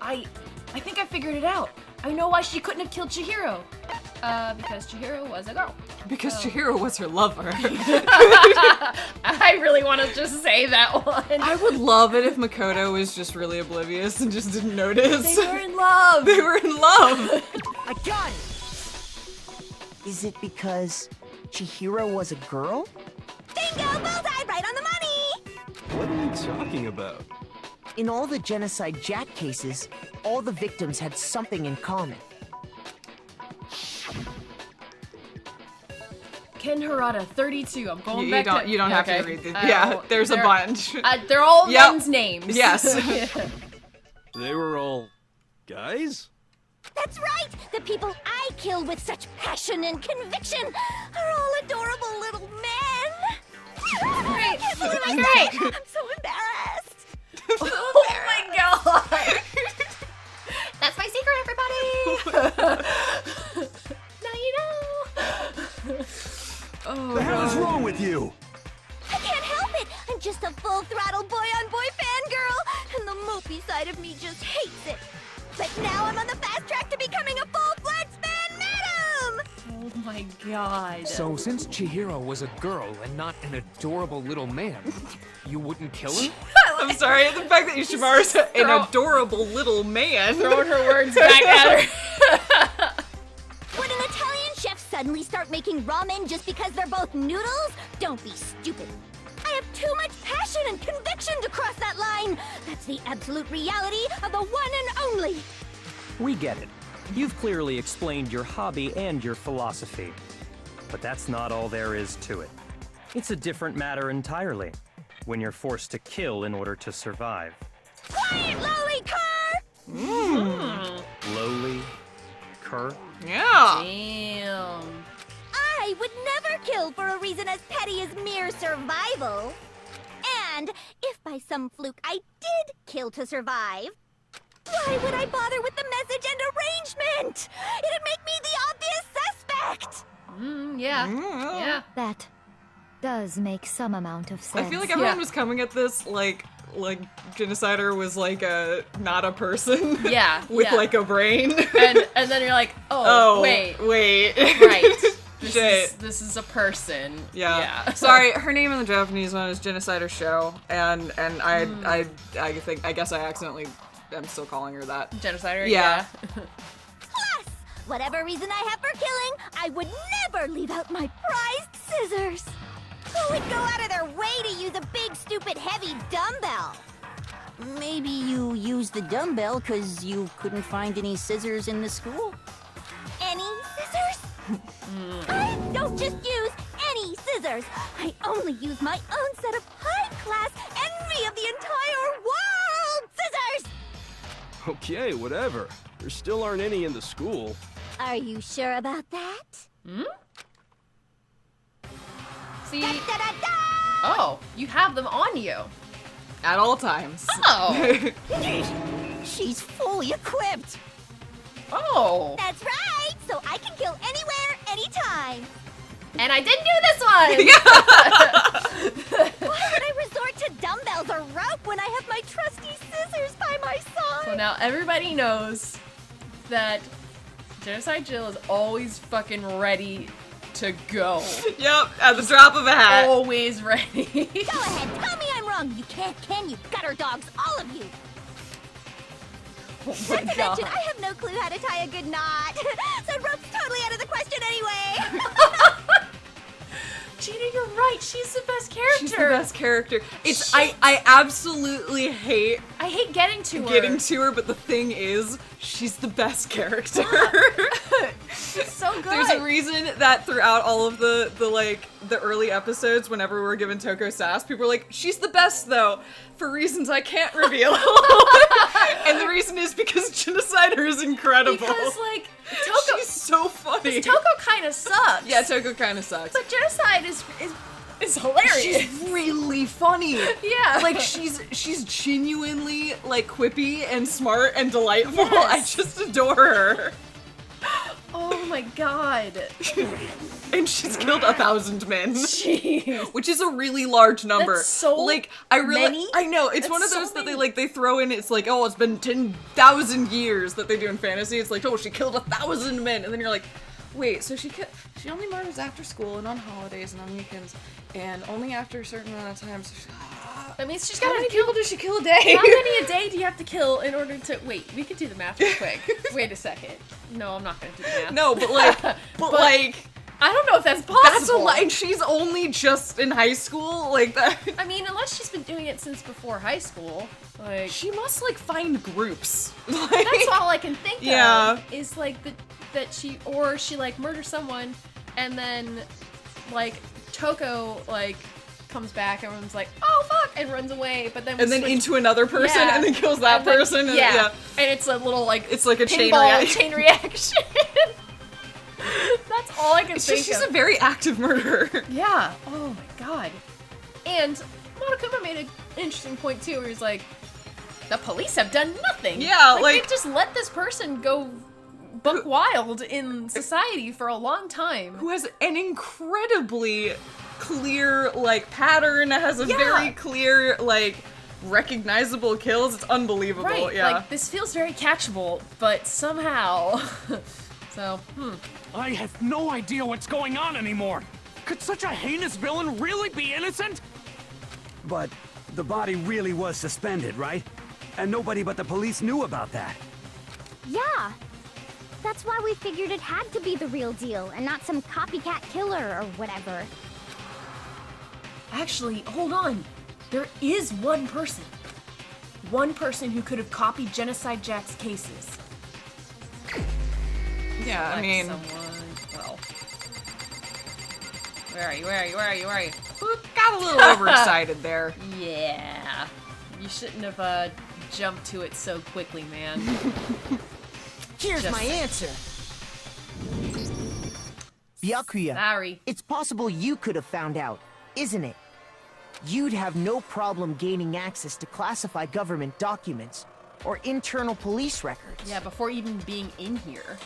I think I figured it out. I know why she couldn't have killed Chihiro. Because Chihiro was a girl. Because Chihiro was her lover. I really want to just say that one. I would love it if Makoto was just really oblivious and just didn't notice. They were in love. They were in love. I got it! Is it because Chihiro was a girl? Bingo! Bullseye! Right on the money! What are you talking about? In all the Genocide Jack cases, all the victims had something in common. Ken Harada, 32. I'm going back to... You don't have okay. to read this. Yeah, there's a bunch. They're all men's names. Yes. They were all guys? That's right! The people I kill with such passion and conviction are all adorable little men! I can't believe I said it! I'm so embarrassed! Oh my god! That's my secret, everybody! Now you know! Oh, the hell is wrong with you? I can't help it! I'm just a full-throttle boy-on-boy fangirl, and the mopey side of me just hates it. But now I'm on the fast track to becoming a full-fledged fan madam! Oh my god. So since Chihiro was a girl and not an adorable little man, you wouldn't kill her? I'm sorry, the fact that Yoshimaru's an adorable little man. Throwing her words back at her. Would an Italian chef suddenly start making ramen just because they're both noodles? Don't be stupid. I have too much passion and conviction to cross that line. That's the absolute reality of the one and only. We get it. You've clearly explained your hobby and your philosophy. But that's not all there is to it. It's a different matter entirely, when you're forced to kill in order to survive. Quiet, lowly cur! Lowly? Cur? Yeah. Damn. I would never kill for a reason as petty as mere survival. And if by some fluke I did kill to survive, why would I bother with the message and arrangement? It'd make me the obvious suspect. Yeah. That does make some amount of sense. I feel like everyone was coming at this like Genocider was like not a person. Yeah. with like a brain. and then you're like, wait. Right. This is a person. Yeah. Sorry, her name in the Japanese one is Genocider Show, and I guess I accidentally am still calling her that. Genocider. Yeah. Plus, whatever reason I have for killing, I would never leave out my prized scissors. Who would go out of their way to use a big, stupid, heavy dumbbell? Maybe you used the dumbbell because you couldn't find any scissors in the school? Any scissors? I don't just use any scissors. I only use my own set of high-class envy of the entire world scissors! Okay, whatever. There still aren't any in the school. Are you sure about that? See? Da, da, da, da! Oh, you have them on you. At all times. Oh. She's fully equipped. Oh. That's right! So I can kill anywhere, anytime. And I didn't do this one! Why would I resort to dumbbells or rope when I have my trusty scissors by my side? So now everybody knows that Genocide Jill is always fucking ready to go. Yep, at the drop of a hat. Always ready. Go ahead, tell me I'm wrong. You can't, can you? Gutter dogs, all of you. Oh Not to mention, I have no clue how to tie a good knot. So rope's totally out of the question anyway. Gina, you're right. She's the best character. She's the best character. It's I absolutely hate getting to her. But the thing is, she's the best character. So good. There's a reason that throughout all of the early episodes, whenever we're given Toko sass, people are like, she's the best though, for reasons I can't reveal. And the reason is because Genocider is incredible. Because like Toko, she's so funny. Toko kind of sucks. Yeah, Toko kind of sucks. But Genocide is is hilarious. She's really funny. Yeah. Like, she's genuinely, like, quippy and smart and delightful. Yes. I just adore her. Oh my god. And she's killed 1,000 men. Jeez. Which is a really large number. That's so many? I know, it's one of so those that many. they throw in, it's like, oh, it's been 10,000 years that they do in fantasy. It's like, oh, she killed 1,000 men. And then you're like, wait, so she only murders after school and on holidays and on weekends and only after a certain amount of time. So That means she's how got many to kill. people does she kill a day? How many a day do you have to kill in order to wait? We could do the math real quick. Wait a second. No, I'm not gonna do the math. No, but like, like, I don't know if that's possible. that's a lie. And she's only just in high school, like that. I mean, unless she's been doing it since before high school, like She must like find groups. that's all I can think Yeah. of. Is like that she like murders someone, and then like Toko like comes back, everyone's like, oh fuck, and runs away, but then we And then switch- into another person, Yeah. and then kills that And then- person. And, yeah. And it's a little like It's like a chain pinball reaction. chain reaction. That's all I can It's think just, she's of. a very active murderer. Yeah. Oh my god. And Monokuma made an interesting point too, where he's like, the police have done nothing. Yeah, they like- just let this person go buck wild in society for a long time. Who has an incredibly clear, like, pattern, has a Yeah. very clear, like, recognizable kills. It's unbelievable. Right. Yeah. Like this feels very catchable, but somehow. So, I have no idea what's going on anymore. Could such a heinous villain really be innocent? But the body really was suspended, right? And nobody but the police knew about that. Yeah. That's why we figured it had to be the real deal and not some copycat killer or whatever. Actually, hold on. There is one person. One person who could have copied Genocide Jack's cases. Yeah, I Select mean... someone. Well. Where are you? Where are you? Where are you? Where are you? Got a little overexcited there. Yeah. You shouldn't have jumped to it so quickly, man. Here's Just my answer. Byakuya, Sorry. it's possible you could have found out, isn't it? You'd have no problem gaining access to classified government documents or internal police records. Yeah, before even being in here.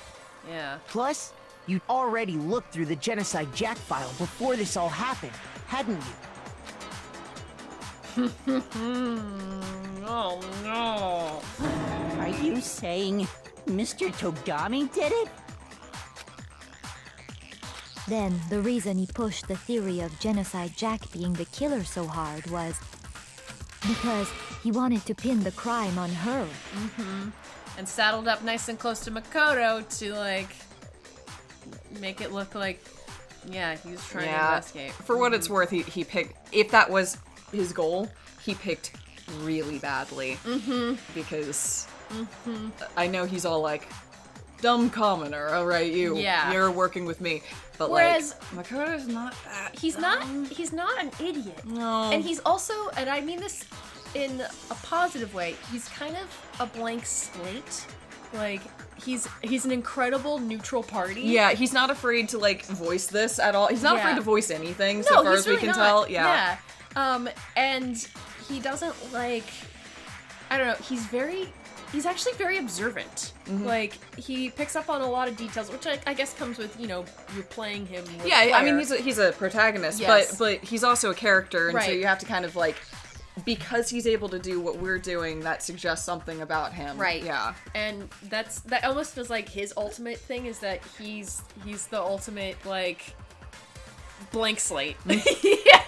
Yeah. Plus, you'd already looked through the Genocide Jack file before this all happened, hadn't you? Oh no. Are you saying Mr. Togami did it? Then the reason he pushed the theory of Genocide Jack being the killer so hard was because he wanted to pin the crime on her. Mm-hmm. And saddled up nice and close to Makoto to, like, make it look like, yeah, he was trying to investigate. For what it's worth, he picked... If that was his goal, he picked really badly. Mm-hmm. Because I know he's all like, dumb commoner, alright, you're working with me. But whereas, like, Makoto's not that he's dumb. not an idiot. No. And he's also, and I mean this in a positive way, he's kind of a blank slate. Like, he's an incredible neutral party. Yeah, he's not afraid to, like, voice this at all. He's not afraid to voice anything, so far as we can tell. Yeah. And he doesn't, like, I don't know, he's actually very observant. Mm-hmm. Like, he picks up on a lot of details, which I guess comes with, you know, you're playing him with Yeah, I Claire. mean, he's a protagonist, Yes. but he's also a character, and so Right. you have to kind of, like, because he's able to do what we're doing, that suggests something about him. Right. Yeah. And that almost feels like his ultimate thing is that he's the ultimate, like, blank slate. Yeah.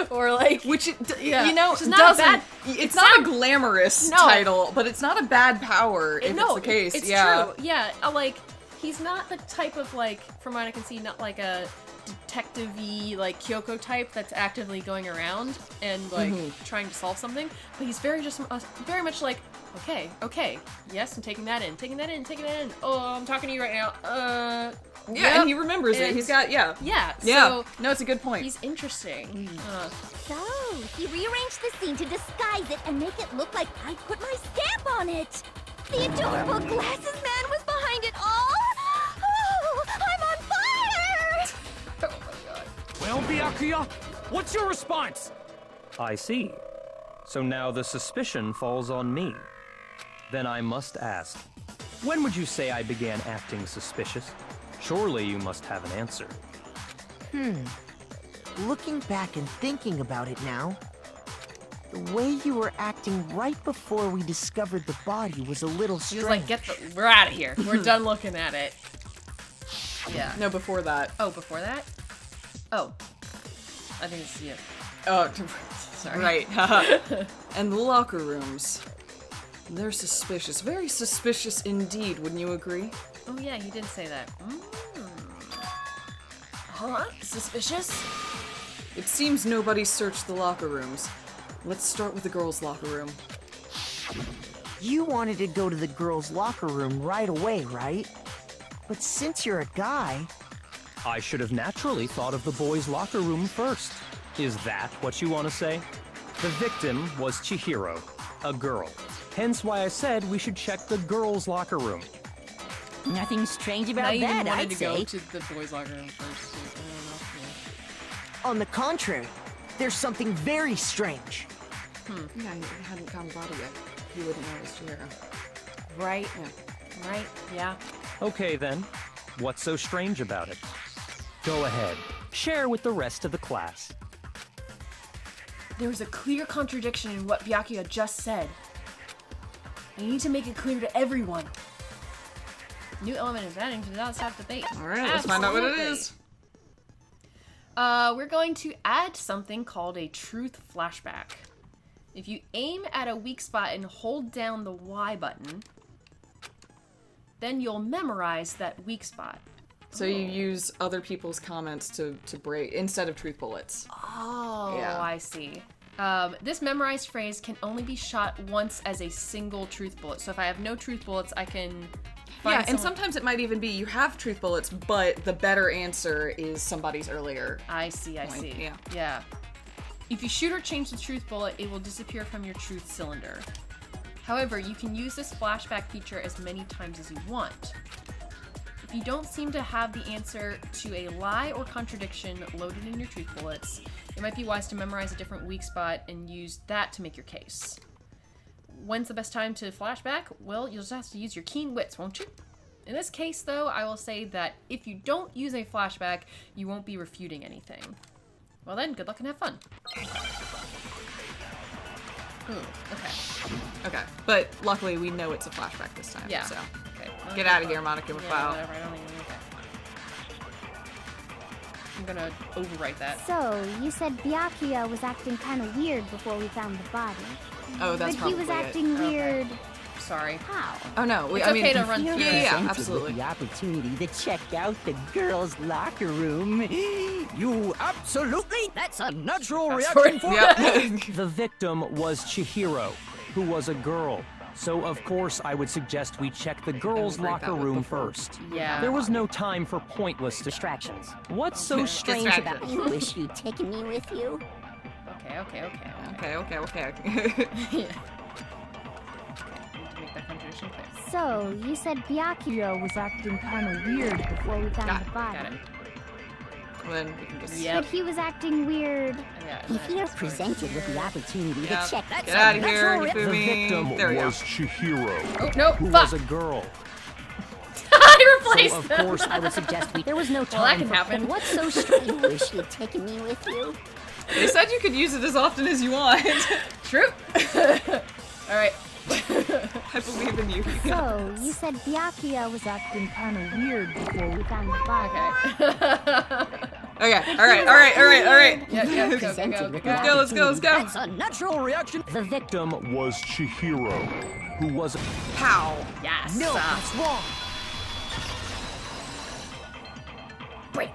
Or like, which yeah. you know, Which is not a bad. It's not a glamorous title, but it's not a bad power if it's the case. It's yeah. true. Yeah. Like, he's not the type of, like, from what I can see, not like a detective-y, like, Kyoko type that's actively going around and, like, trying to solve something. But he's very much like, okay, yes, I'm taking that in. Oh, I'm talking to you right now. Yeah, and he remembers it. He's got, yeah. Yeah, So, no, it's a good point. He's interesting. So, he rearranged the scene to disguise it and make it look like I put my stamp on it. The adorable glasses man was behind it all. Oh, I'm on fire! Well, Byakuya, What's your response? I see. So now the suspicion falls on me. Then I must ask, when would you say I began acting suspicious? Surely you must have an answer. Looking back and thinking about it now, the way you were acting right before we discovered the body was a little She strange. was like, we're out of here. We're done looking at it. Yeah. No, before that. Oh, before that? Oh. I think it's, yeah. Oh, sorry. Right. And the locker rooms. They're suspicious. Very suspicious indeed, wouldn't you agree? Oh yeah, he did say that. Huh? Suspicious? It seems nobody searched the locker rooms. Let's start with the girls' locker room. You wanted to go to the girls' locker room right away, right? But since you're a guy... I should have naturally thought of the boys' locker room first. Is that what you want to say? The victim was Chihiro, a girl. Hence why I said we should check the girls' locker room. Nothing strange about that, I'd say. go to the boys' locker room first. I don't know. On the contrary, there's something very strange. Yeah, he hadn't found the body yet. He wouldn't know it was Chihiro. Right. Yeah. Right. Yeah. Okay then, what's so strange about it? Go ahead, share with the rest of the class. There was a clear contradiction in what Byakuya just said. I need to make it clear to everyone. New element is adding to the self debate. Alright, let's find out what it is. We're going to add something called a truth flashback. If you aim at a weak spot and hold down the Y button, then you'll memorize that weak spot. So you use other people's comments to break, instead of truth bullets. Oh, Yeah. I see. This memorized phrase can only be shot once as a single truth bullet. So if I have no truth bullets, I can find Yeah, and sometimes it might even be you have truth bullets, but the better answer is somebody's earlier. I see. Yeah. Yeah. If you shoot or change the truth bullet, it will disappear from your truth cylinder. However, you can use this flashback feature as many times as you want. If you don't seem to have the answer to a lie or contradiction loaded in your truth bullets, it might be wise to memorize a different weak spot and use that to make your case. When's the best time to flashback? Well, you'll just have to use your keen wits, won't you? In this case, though, I will say that if you don't use a flashback, you won't be refuting anything. Well then, good luck and have fun. Okay. Okay, but luckily we know it's a flashback this time. Yeah. So Okay. get out of here, Monica Mafao. Whatever, I don't even I'm gonna overwrite that. So, you said Byakuya was acting kind of weird before we found the body. Oh, that's But he was probably it. acting weird. Sorry. How? Oh no, It's I mean, okay to run through it. Yeah, Presented absolutely. With the opportunity to check out the girls' locker room. You absolutely. That's a natural reaction for The victim was Chihiro, who was a girl. So of course I would suggest we check the girls' break locker that room before. first. Yeah. There was no time for pointless distractions. What's so strange about I wish you'd taken me with you. Okay. Okay. Yeah. Need to make that contradiction clear. So, you said Byakuya was acting kind of weird before we found the body. Got it. Then we can just. But he was acting weird. If you're presented with the opportunity to check, that's Get out a of here, natural The Hifumi. victim There we go. was Chihiro, Oh, no, who fuck. was a girl. I replaced So of them. course I would suggest we... There was no time Well, that can for... happen. What's so strange? I wish you'd taken me with you. They said you could use it as often as you want. True. Alright. I believe in you. So, you said Byakuya was acting kind of weird before we found the body. Okay, alright. Yeah, go. Let's go. That's a natural reaction. The victim was Chihiro, who was... Pow. Yes. No, that's wrong. Break.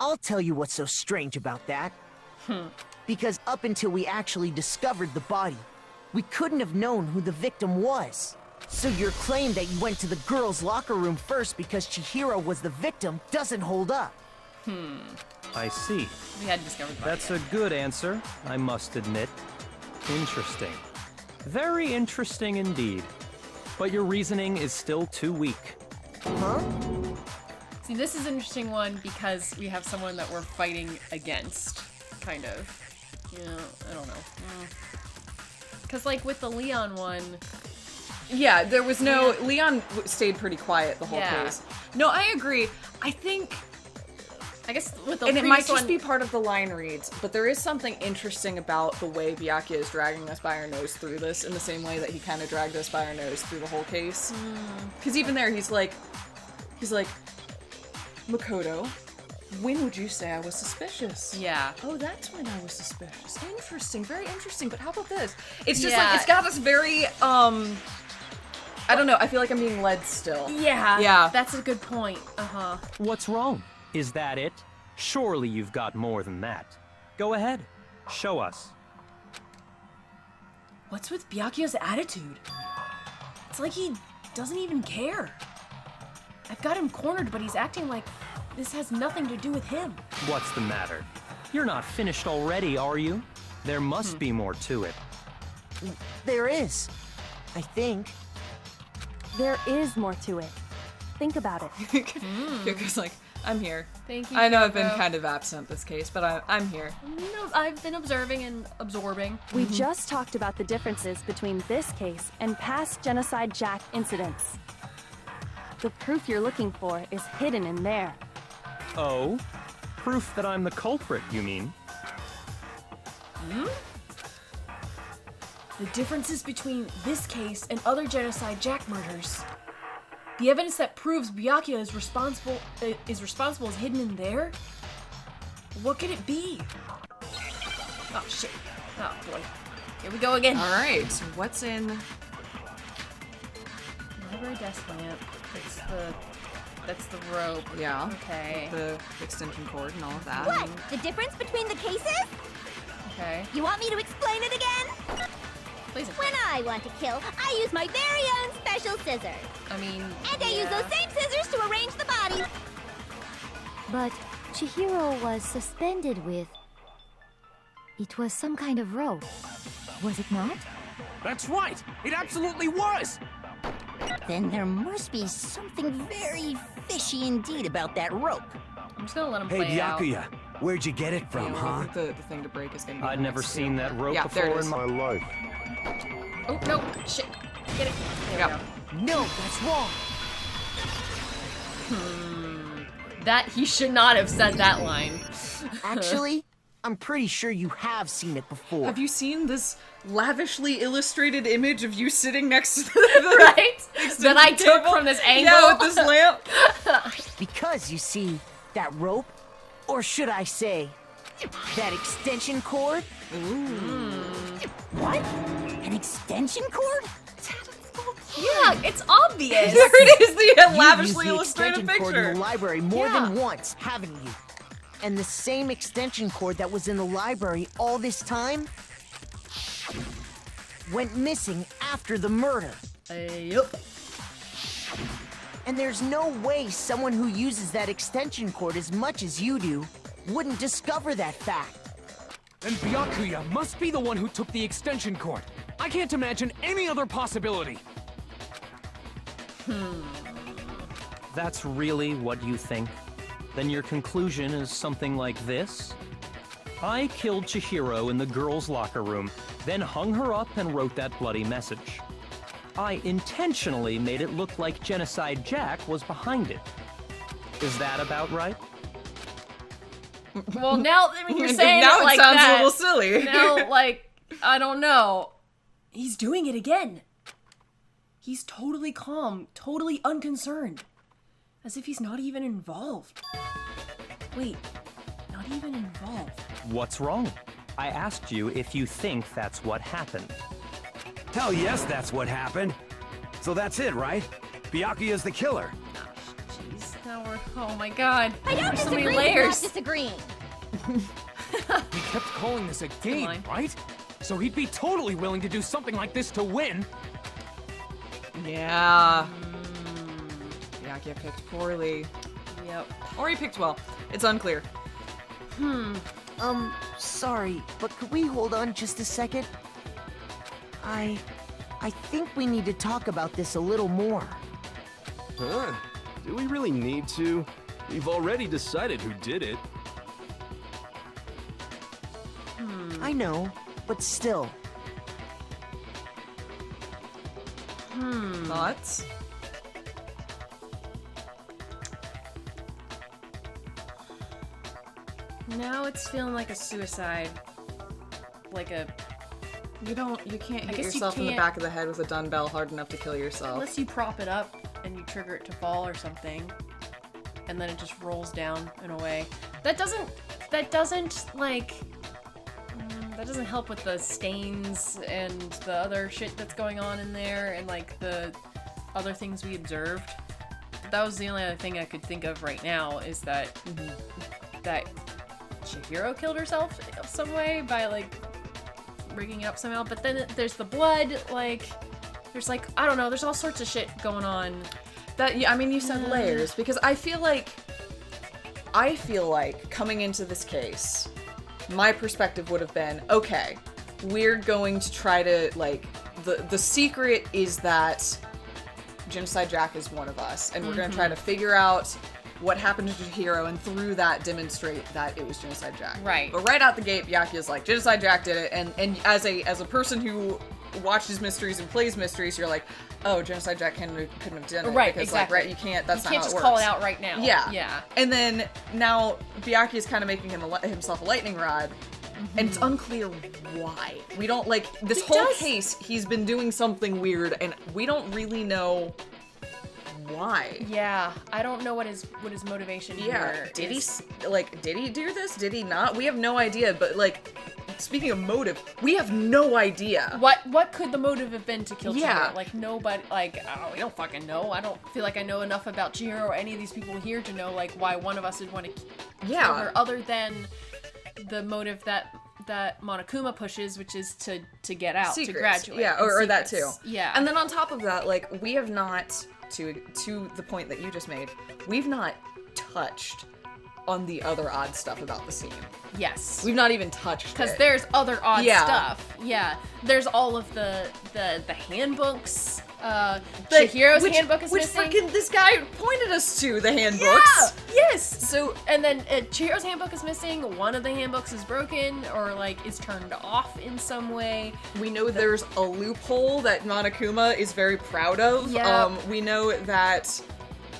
I'll tell you what's so strange about that. Because up until we actually discovered the body, we couldn't have known who the victim was. So your claim that you went to the girls' locker room first because Chihiro was the victim doesn't hold up. I see. We hadn't discovered the body That's yet. a good answer, I must admit. Interesting. Very interesting indeed. But your reasoning is still too weak. Huh? See, this is an interesting one because we have someone that we're fighting against, kind of. You know, I don't know. Because, like, with the Leon one... Yeah, there was no... Leon stayed pretty quiet the whole case. No, I agree. I think... I guess with the and it might just one... be part of the line reads, but there is something interesting about the way Byakuya is dragging us by our nose through this, in the same way that he kind of dragged us by our nose through the whole case. Because even there, he's like, Makoto, when would you say I was suspicious? Yeah. Oh, that's when I was suspicious. Interesting, very interesting, but how about this? It's just like, it's got this very, I don't know, I feel like I'm being led still. Yeah. Yeah. That's a good point. Uh-huh. What's wrong? Is that it? Surely you've got more than that. Go ahead. Show us. What's with Byakuya's attitude? It's like he doesn't even care. I've got him cornered, but he's acting like this has nothing to do with him. What's the matter? You're not finished already, are you? There must be more to it. There is. I think. There is more to it. Think about it. Kyoko's like, I'm here. Thank you, I know I've been Kyoko. kind of absent this case, but I'm here. No, I've been observing and absorbing. We just talked about the differences between this case and past Genocide Jack incidents. The proof you're looking for is hidden in there. Oh? Proof that I'm the culprit, you mean? The differences between this case and other Genocide Jack murders. The evidence that proves Byakuya is responsible is hidden in there? What could it be? Oh, shit. Oh, boy. Here we go again. Alright, so what's in... Library desk lamp. That's the rope. Yeah. Okay. The extension cord and all of that. What? The difference between the cases? Okay. You want me to explain it again? Please. When I want to kill, I use my very own special scissors. I mean, And I use those same scissors to arrange the body. But Chihiro was suspended with... It was some kind of rope. Was it not? That's right! It absolutely was! Then there must be something very fishy indeed about that rope. I'm just gonna let him Hey, play it out. Byakuya, where'd you get it from, I huh? think the thing to break is gonna be I'd the never next seen two. that rope Yeah, there it before is. in my life. Oh, no. Shit. Get it. There we go. No, that's wrong. That, he should not have said that line. Actually, I'm pretty sure you have seen it before. Have you seen this lavishly illustrated image of you sitting next to the Right? That I took table? from this angle? Yeah, with this lamp. Because, you see, that rope, or should I say, that extension cord? What? An extension cord? Yeah, it's obvious. There it is, the You've lavishly used the illustrated extension cord in picture. the library more Yeah. than once, haven't you? And the same extension cord that was in the library all this time went missing after the murder. Yup. And there's no way someone who uses that extension cord as much as you do wouldn't discover that fact. Then Byakuya must be the one who took the extension cord. I can't imagine any other possibility. That's really what you think? Then your conclusion is something like this? I killed Chihiro in the girls' locker room, then hung her up and wrote that bloody message. I intentionally made it look like Genocide Jack was behind it. Is that about right? Well, now I mean, you're saying Now it like sounds that. a little silly. Now, like, I don't know. He's doing it again. He's totally calm, totally unconcerned. As if he's not even involved. Wait, not even involved. What's wrong? I asked you if you think that's what happened. Hell yes, that's what happened. So that's it, right? Byakuya's the killer. Jeez, now we're... Oh my god. I don't There's so disagree many with not layers. disagreeing. He kept calling this a game, line. right? So he'd be totally willing to do something like this to win. Yeah. Byakuya picked poorly. Yep. Or he picked well. It's unclear. Sorry, but could we hold on just a second? I think we need to talk about this a little more. Huh? Do we really need to? We've already decided who did it. I know, but still. Thoughts? Now it's feeling like a suicide. Like a... You can't hit guess you yourself in the can't- back of the head with a dumbbell hard enough to kill yourself. Unless you prop it up and you trigger it to fall or something. And then it just rolls down in a way. That doesn't help with the stains and the other shit that's going on in there and like the other things we observed. That was the only other thing I could think of right now is that that Chihiro killed herself some way by like rigging it up somehow. But then there's the blood, like there's like, I don't know, there's all sorts of shit going on. That, yeah, I mean, you said layers, because I feel like coming into this case, my perspective would have been, okay, we're going to try to, like, the secret is that Genocide Jack is one of us, and we're going to try to figure out what happened to Chihiro, and through that demonstrate that it was Genocide Jack. Right. But right out the gate, Byakuya's like, Genocide Jack did it, and as a person who watches mysteries and plays mysteries, you're like, oh, Genocide Jack couldn't have done it. Right, because, exactly. Like, right, you can't, that's not how it works. You can't just call it out right now. Yeah. Yeah. And then, now, Byakuya's kind of making himself a lightning rod, and it's unclear why. We don't, like, this whole case, he's been doing something weird, and we don't really know why. Yeah, I don't know what his motivation here Did is. did he do this? Did he not? We have no idea, but, like, speaking of motive, we have no idea. What could the motive have been to kill Yeah. Chihiro? Like, nobody, like, we don't fucking know. I don't feel like I know enough about Chihiro or any of these people here to know, like, why one of us would want to kill her, other than the motive that Monokuma pushes, which is to get out, Secrets. to graduate. Yeah, or that too. Yeah. And then on top of that, like, we have not, to the point that you just made, we've not touched on the other odd stuff about the scene. Yes. We've not even touched it. Because there's other odd stuff. Yeah. There's all of the handbooks. Chihiro's handbook is missing. Which freaking this guy pointed us to the handbooks. Yeah! Yes! So, and then Chihiro's handbook is missing. One of the handbooks is broken or, like, is turned off in some way. We know there's a loophole that Monokuma is very proud of. Yeah. We know that,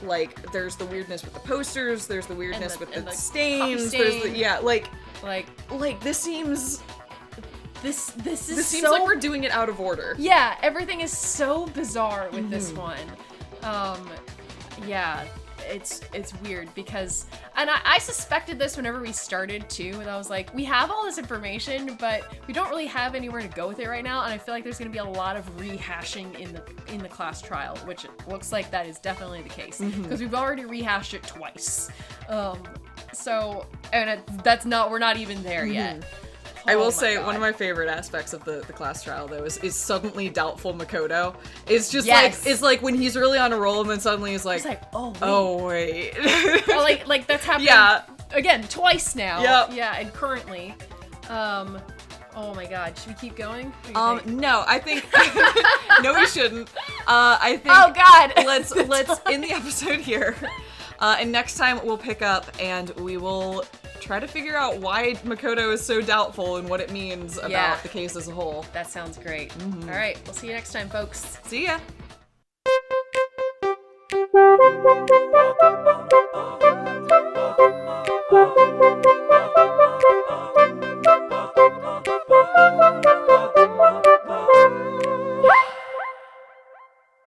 like, there's the weirdness with the posters, there's the weirdness with the stains, there's the, like, this seems... This seems so, like we're doing it out of order. Yeah, everything is so bizarre with this one. Yeah, it's weird because, and I suspected this whenever we started too, and I was like, we have all this information, but we don't really have anywhere to go with it right now, and I feel like there's going to be a lot of rehashing in the class trial, which it looks like that is definitely the case because we've already rehashed it twice. So, and we're not even there yet. I will say, one of my favorite aspects of the class trial, though, is suddenly doubtful Makoto. It's just like when he's really on a roll and then suddenly he's like, oh wait. Well, like that's happened again twice now. Yep. Yeah, and currently. Oh my god, should we keep going? No, I think no, we shouldn't. I think oh god, let's end the episode here. And next time we'll pick up and we will try to figure out why Makoto is so doubtful and what it means about the case as a whole. That sounds great. All right, we'll see you next time, folks. See ya.